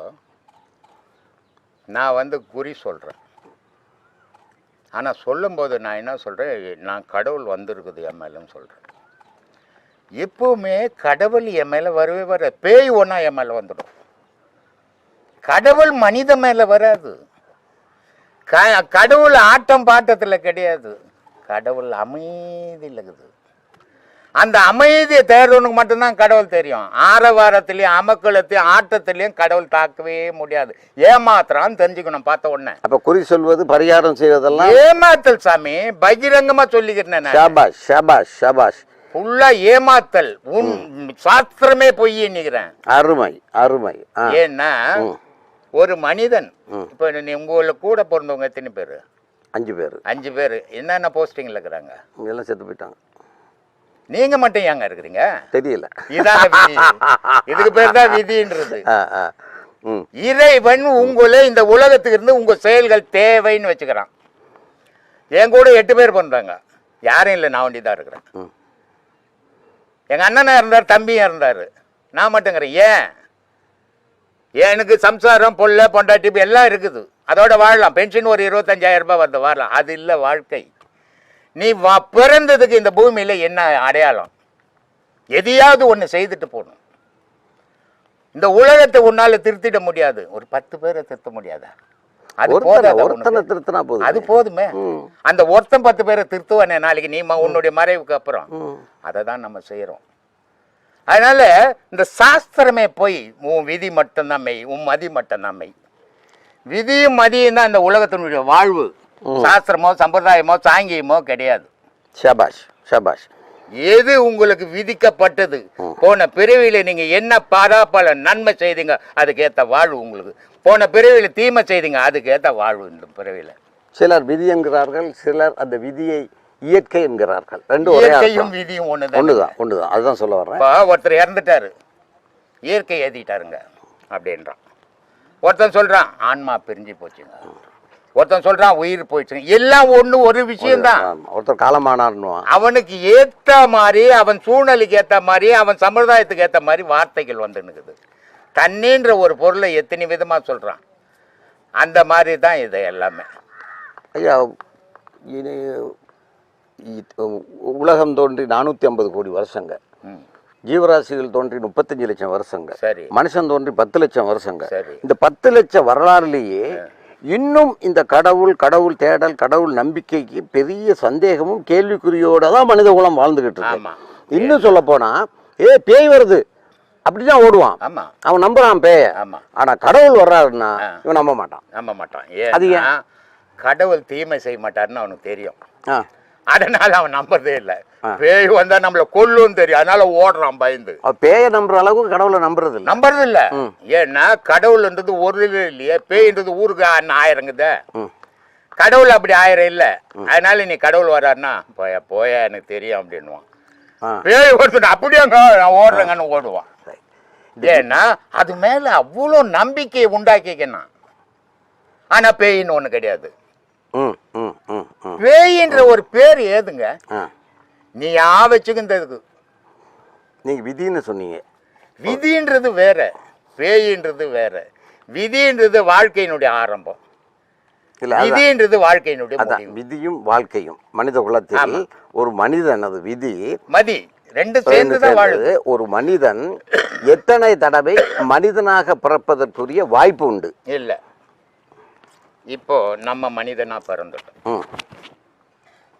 Speaker 2: நான் குறி சொல்கிறேன். ஆனால் சொல்லும்போது நான் என்ன சொல்கிறேன், நான் கடவுள் வந்திருக்குது என் மேலேன்னு சொல்கிறேன். எப்பவுமே கடவுள் என் மேலே வரவே வர, பேய் ஒன்றா என் மேலே வந்துடும். கடவுள் மனித மேலே வராது. கடவுள் ஆட்டம் பாட்டத்தில் கிடையாது, கடவுள் அமைதியில் இருக்குது. அந்த அமைதியை தேடுறவனுக்கு மட்டும்தான் கடவுள் தெரியும். ஆரவாரத்திலையும் அமக்களத்தையும் ஆட்டத்திலையும் கடவுள் தாக்கவே முடியாது. ஏமாத்துறான்னு தெரிஞ்சுக்கணும் பார்த்த உடனே.
Speaker 1: அப்போ குறி சொல்வது, பரிகாரம் செய்வதெல்லாம்
Speaker 2: ஏமாத்தல் சாமி. பகிரங்கமா சொல்லிக்கிறேன்.
Speaker 1: ஷாபாஷ் ஷாபாஷ் ஷாபாஷ்.
Speaker 2: ஃபுல்லா ஏமாத்தல். உன் சாஸ்திரமே பொய் எண்ணிக்கிறேன்.
Speaker 1: அருமை அருமை.
Speaker 2: ஏன்னா ஒரு மனிதன், இப்போ நீ உங்களை கூட பிறந்தவங்க எத்தனை பேர்?
Speaker 1: 5 பேர்.
Speaker 2: 5 பேர். என்னென்ன போஸ்டிங்கில் இருக்கிறாங்க?
Speaker 1: எல்லாம் செத்து போயிட்டாங்க.
Speaker 2: நீங்க மட்டும் ஏங்க இருக்கிறீங்க?
Speaker 1: தெரியல.
Speaker 2: இதான விதி. இதுக்கு பேர் தான் விதின்றது. இறைவன் உங்களை இந்த உலகத்துக்கு இருந்து உங்க செயல்கள் தேவைன்னு வச்சுக்கிறான். என் கூட 8 பேர் பண்றாங்க, யாரும் இல்லை, நான் வண்டி தான் இருக்கிறேன். எங்க அண்ணனா இருந்தார், தம்பியும் இருந்தார், நான் மட்டுங்கிறேன். ஏன்? எனக்கு சம்சாரம், பொல்ல, பொண்டாட்டி எல்லாம் இருக்குது, அதோட வாழலாம். பென்ஷன் ஒரு 25,000 ரூபாய் வந்து வாழலாம். அது இல்லை வாழ்க்கை. நீ பிறந்ததுக்கு இந்த பூமியில் என்ன அடையாளம்? எதையாவது ஒன்று செய்துட்டு போகணும். இந்த உலகத்தை உன்னால திருத்திட முடியாது. ஒரு 10 பேரை திருத்த முடியாதா? அது போதும். அது போதுமே. அந்த ஒருத்தன் 10 பேரை திருத்துவானே நாளைக்கு நீ உன்னுடைய மறைவுக்கு அப்புறம். அதை தான் நம்ம செய்யறோம். அதனால இந்த சாஸ்திரமே போய் உன் விதி மட்டும்தான் மெய், உன் மதி மட்டும்தான் மெய். விதியும் மதியும் தான் இந்த உலகத்தினுடைய வாழ்வு. சாஸ்திரமோ சம்பிரதாயமோ சாங்கியமோ கிடையாது.
Speaker 1: ஷபாஷ் ஷபாஷ்.
Speaker 2: எது உங்களுக்கு விதிக்கப்பட்டது, போன பிறவியில நீங்க என்ன பல நன்மை செய்தீங்க, அதுக்கேற்ற வாழ்வு உங்களுக்கு. போன பிறவியில தீமை செய்தீங்க, அதுக்கேற்ற வாழ்வு இந்த பிறவியில.
Speaker 1: சிலர் விதி என்கிறார்கள், சிலர் அந்த விதியை இயற்கை என்கிறார்கள்.
Speaker 2: இயற்கையும் விதியும்
Speaker 1: ஒண்ணுதான். அதுதான் சொல்ல வர்றேன்.
Speaker 2: ஒருத்தர் இறந்துட்டாரு, இயற்கை ஏதிட்டாருங்க அப்படின்றான். ஒருத்தன் சொல்றான் ஆன்மா பிரிஞ்சு போச்சுங்க, ஒருத்தன் சொல்றான் உயிர் போயிடுச்சுங்க. எல்லாம் ஒரு விஷயம்தான்.
Speaker 1: ஒருத்தர் காலமானார்னு
Speaker 2: அவனுக்கு ஏத்த மாதிரி, அவன் சூழ்நிலைக்கு ஏத்த மாதிரி, அவன் சம்பிரதாயத்துக்கு ஏத்த மாதிரி வார்த்தைகள் வந்துன்னுக்குது. தண்ணின்ற ஒரு பொருளை எத்தனை விதமா சொல்றான். அந்த மாதிரி தான் இது எல்லாமே.
Speaker 1: ஐயா, உலகம் தோன்றி 450 கோடி வருஷங்க, ஜீவராசிகள் தோன்றி 35 லட்சம் வருஷங்க, மனுஷன் தோன்றி 10 லட்சம் வருஷங்க. இந்த 10 லட்சம் வரலாறுலேயே இன்னும் இந்த கடவுள் தேடல், கடவுள் நம்பிக்கைக்கு பெரிய சந்தேகமும் கேள்விக்குறியோட தான் மனித குலம் வாழ்ந்துகிட்டு இருக்கு. இன்னும் சொல்ல போனா பேய் வருது அப்படிதான் ஓடுவான். அவன் நம்புறான் பேய. ஆனா கடவுள் வர்றாருன்னா இவன் நம்ப மாட்டான்.
Speaker 2: அது கடவுள் தீமை செய்ய மாட்டாருன்னு அவனுக்கு தெரியும். அதனால அவன் நம்புறதே இல்லை. பேய் வந்தா நம்மள கொல்லும் தெரியும், அதனால ஓடுறான் பயந்து.
Speaker 1: பேய நம்புற அளவுக்கு கடவுளை நம்புறது இல்ல.
Speaker 2: ஏன்னா கடவுள்ன்றது ஒரு இல்லையே, பேய்ன்றது ஊருக்கு 1000ங்குத. கடவுள் அப்படி 1000 இல்ல. அதனால நீ கடவுள் வர்றாருன்னா போய எனக்கு தெரியும் அப்படின்னுவான். பேய் ஓடுறது அப்படியே நான் ஓடுறேங்கன்னு ஓடுவான். ஏன்னா அது மேல அவ்வளோ நம்பிக்கையை உண்டாக்கிக்கணும். ஆனா பேயின்னு ஒண்ணு கிடையாது.
Speaker 1: ம் ம் ம் ம்
Speaker 2: பேயின்ற ஒரு பேர் ஏதுங்க? நீ வச்சுக்கின்றதுக்கு
Speaker 1: நீங்கள் விதின்னு சொன்னீங்க.
Speaker 2: விதின்றது வேற, பேயின்றது வேற. விதின்றது வாழ்க்கையினுடைய ஆரம்பம்,
Speaker 1: இல்லை
Speaker 2: விதின்றது வாழ்க்கையினுடைய
Speaker 1: அதான் விதியும் வாழ்க்கையும். மனித குலத்தில் ஒரு மனிதன், அது விதி
Speaker 2: மதி ரெண்டு சேர்ந்துதான் வாழுது.
Speaker 1: ஒரு மனிதன் எத்தனை தடவை மனிதனாக பிறப்பதற்குரிய வாய்ப்பு உண்டு?
Speaker 2: இல்லை, இப்போ நம்ம மனிதனா பிறந்துட்டோம்.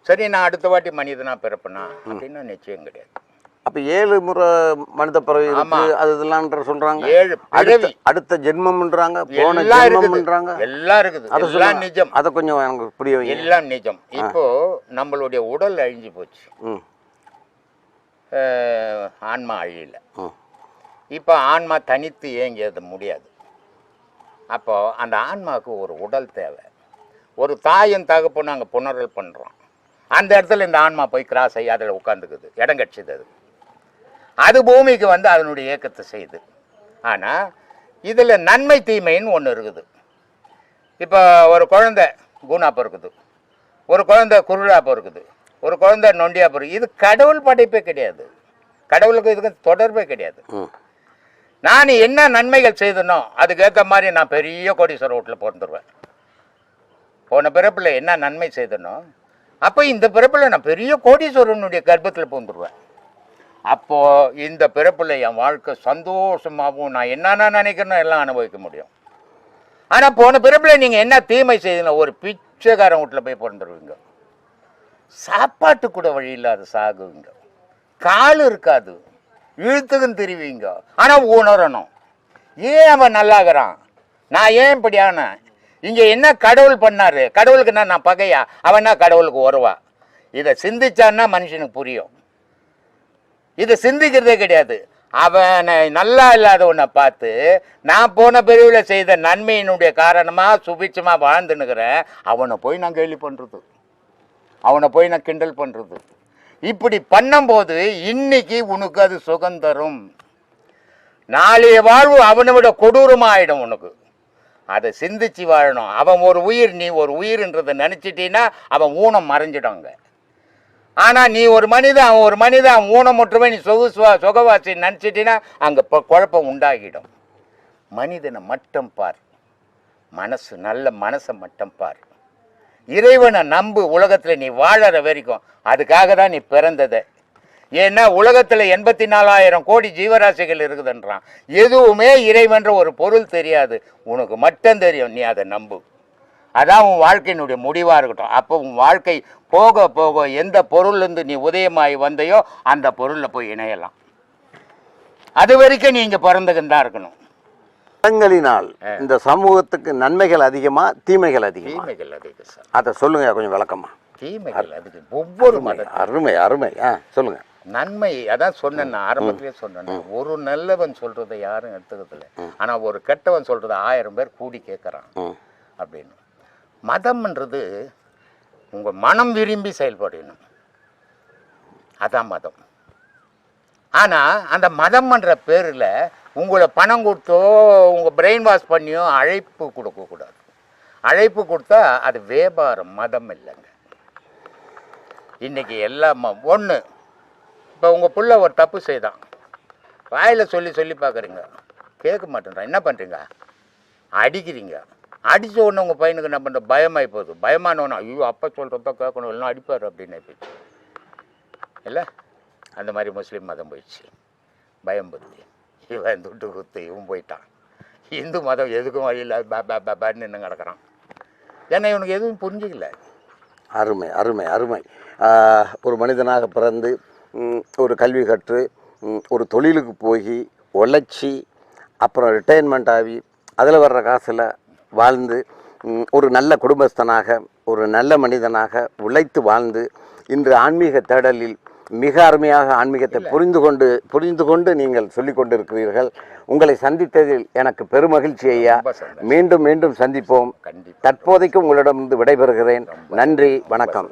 Speaker 2: சரி, நான் அடுத்த வாட்டி மனிதனா பிறப்பேனா அப்படின்னா நிச்சயம் கிடையாது.
Speaker 1: அப்ப 7 முறை மனித பிறவி இருக்கு, அது இதெல்லாம் சொல்றாங்க.
Speaker 2: 7 பிறவி,
Speaker 1: அடுத்த ஜென்மம்ன்றாங்க, போன ஜென்மம்ன்றாங்க,
Speaker 2: எல்லாம் இருக்குது. அதெல்லாம் நிஜம்.
Speaker 1: அதை கொஞ்சம் எனக்கு புரிய வைங்க.
Speaker 2: எல்லாம் நிஜம். இப்போ நம்மளுடைய உடல் அழிஞ்சு போச்சு, ஆன்மா அழியல. இப்போ ஆன்மா தனித்து ஏங்கியது முடியாது. அப்போ அந்த ஆன்மாவுக்கு ஒரு உடல் தேவை. ஒரு தாயும் தகப்பனும் அங்கே புணரல் பண்ணுறோம். அந்த இடத்துல இந்த ஆன்மா போய் கிராஸ் ஆகி அதில் உட்காந்துக்குது, இடம் கட்சிது. அது பூமிக்கு வந்து அதனுடைய இயக்கத்தை செய்யுது. ஆனால் இதில் நன்மை தீமைன்னு ஒன்று இருக்குது. இப்போ ஒரு குழந்தை கூணாப்போ இருக்குது, ஒரு குழந்தை குருளாப்போ இருக்குது, ஒரு குழந்தை நொண்டியாப்போ இருக்குது. இது கடவுள் படைப்பே கிடையாது. கடவுளுக்கு இதுக்கு தொடர்பே கிடையாது. நான் என்ன நன்மைகள் செய்தனோ அதுக்கேற்ற மாதிரி நான் பெரிய கோடீஸ்வரர் வீட்டில் பிறந்துருவேன். போன பிறப்பில் என்ன நன்மை செய்தனோ அப்போ இந்த பிறப்பில் நான் பெரிய கோடீஸ்வரனுடைய கர்ப்பத்தில் பூந்துருவேன். அப்போது இந்த பிறப்பில் என் வாழ்க்கை சந்தோஷமாகவும் நான் என்னென்ன நினைக்கிறனோ எல்லாம் அனுபவிக்க முடியும். ஆனால் போன பிறப்பில் நீங்கள் என்ன தீமை செய்தீங்க, ஒரு பிச்சைக்காரன் வீட்டில் போய் பிறந்துருவீங்க. சாப்பாட்டு கூட வழி இல்லாத சாகுவீங்க, கால் இருக்காது, இழுத்துக்குன்னு தெரிவிங்க. ஆனால் உணரணும், ஏன் அவன் நல்லாகிறான், நான் ஏன் இப்படி ஆனேன், இங்கே என்ன கடவுள் பண்ணாரு, கடவுளுக்கு நான் பகையா, அவனா கடவுளுக்கு வருவா. இதை சிந்திச்சான்னா மனுஷனுக்கு புரியும். இதை சிந்திக்கிறதே கிடையாது. அவனை நல்லா இல்லாதவனை பார்த்து நான் போன பிரிவில் செய்த நன்மையினுடைய காரணமாக சுபிட்சமாக வாழ்ந்துன்னுக்கிறேன், அவனை போய் நான் கேலி பண்ணுறது, அவனை போய் நான் கிண்டல் பண்ணுறது. இப்படி பண்ணும்போது இன்னைக்கு உனக்கு அது சுகந்தரும், நாளைய வாழ்வு அவனை விட கொடூரமாயிடும் உனக்கு. அதை சிந்திச்சு வாழணும். அவன் ஒரு உயிர், நீ ஒரு உயிர்ன்றதை நினச்சிட்டீன்னா அவன் ஊனம் மறைஞ்சிடுங்க. ஆனால் நீ ஒரு மனிதன், அவன் ஒரு மனிதன், அவன் ஊனமுற்றுமே நீ சுகவாசி நினச்சிட்டீன்னா அங்கே குழப்பம் உண்டாகிடும். மனிதனை மட்டும் பார், மனசு நல்ல மனசை மட்டும் பார், இறைவனை நம்பு. உலகத்தில் நீ வாழற வரைக்கும் அதுக்காக தான் நீ பிறந்ததை. ஏன்னா உலகத்தில் 84,000 கோடி ஜீவராசிகள் இருக்குதுன்றான். எதுவுமே இறைவன்ற ஒரு பொருள் தெரியாது, உனக்கு மட்டும் தெரியும், நீ அதை நம்பு. அதான் உன் வாழ்க்கையினுடைய முடிவாக இருக்கட்டும். அப்போ உன் வாழ்க்கை போக போக எந்த பொருள்லேருந்து நீ உதயமாகி வந்தையோ அந்த பொருளில் போய் இணையலாம். அது வரைக்கும் நீ இங்கே பிறந்துக்கின்னு தான் இருக்கணும்.
Speaker 1: மதங்களினால் இந்த சமூகத்துக்கு நன்மைகள் அதிகமா தீமைகள் அதிகமா?
Speaker 2: தீமைகள் அதிகம் சார்.
Speaker 1: அதை சொல்லுங்க கொஞ்சம் விளக்கமா.
Speaker 2: தீமைகள் அதிகம் ஒவ்வொரு மதம்.
Speaker 1: அருமை அருமை. சொல்லுங்க.
Speaker 2: நன்மை அதான் சொன்னேன், ஆரம்பத்திலே சொன்னேன், ஒரு நல்லவன் சொல்றதை யாரும் எடுத்துக்கிறதில்ல, ஆனா ஒரு கெட்டவன் சொல்றதை 1000 பேர் கூடி கேட்கறான் அப்படின்னு. மதம்ன்றது உங்க மனம் விரும்பி செயல்படணும், அதான் மதம். ஆனா அந்த மதம்ன்ற பேர்ல உங்களை பணம் கொடுத்தோ உங்க பிரெயின் வாஷ் பண்ணியோ அழைப்பு கொடுக்கக்கூடாது. அழைப்பு கொடுத்தா அது வியாபாரம், மதம் இல்லைங்க. இன்னைக்கு எல்லாம் ஒன்று. இப்போ உங்கள் புள்ள ஒரு தப்பு செய்தான், வாயில் சொல்லி சொல்லி பார்க்குறீங்க, கேட்க மாட்டேன்றான், என்ன பண்ணுறீங்க, அடிக்கிறீங்க. அடித்த உடனே உங்கள் பையனுக்கு என்ன பண்ணுற, பயமாகி போகுது. பயமானவனா ஐயோ அப்பா சொல்கிறத கேட்கணும் இல்லைனா அடிப்பார் அப்படின்னு போயிடுச்சு இல்லை. அந்த மாதிரி முஸ்லீம் மதம் போயிடுச்சு, பயம் பற்றி. இவன் துட்டு குத்து இவன் போயிட்டான். இந்து மதம் எதுக்கும் வழியில் பேன்னு நின்று கிடக்கிறான். ஏன்னா இவனுக்கு எதுவும் புரிஞ்சிக்கல.
Speaker 1: அருமை அருமை அருமை. ஒரு மனிதனாக பிறந்து ஒரு கல்வி கற்று ஒரு தொழிலுக்கு போய் உழைச்சி அப்புறம் ரிட்டையர்மெண்ட் ஆகி அதில் வர்ற காசில் வாழ்ந்து ஒரு நல்ல குடும்பஸ்தனாக ஒரு நல்ல மனிதனாக உழைத்து வாழ்ந்து இன்று ஆன்மீக தேடலில் மிக அருமையாக ஆன்மீகத்தை புரிந்து கொண்டு நீங்கள் சொல்லிக் கொண்டிருக்கிறீர்கள். உங்களை சந்தித்ததில் எனக்கு பெருமகிழ்ச்சி ஐயா. மீண்டும் மீண்டும் சந்திப்போம். தற்போதைக்கு உங்களிடமிருந்து விடைபெறுகிறேன். நன்றி, வணக்கம்.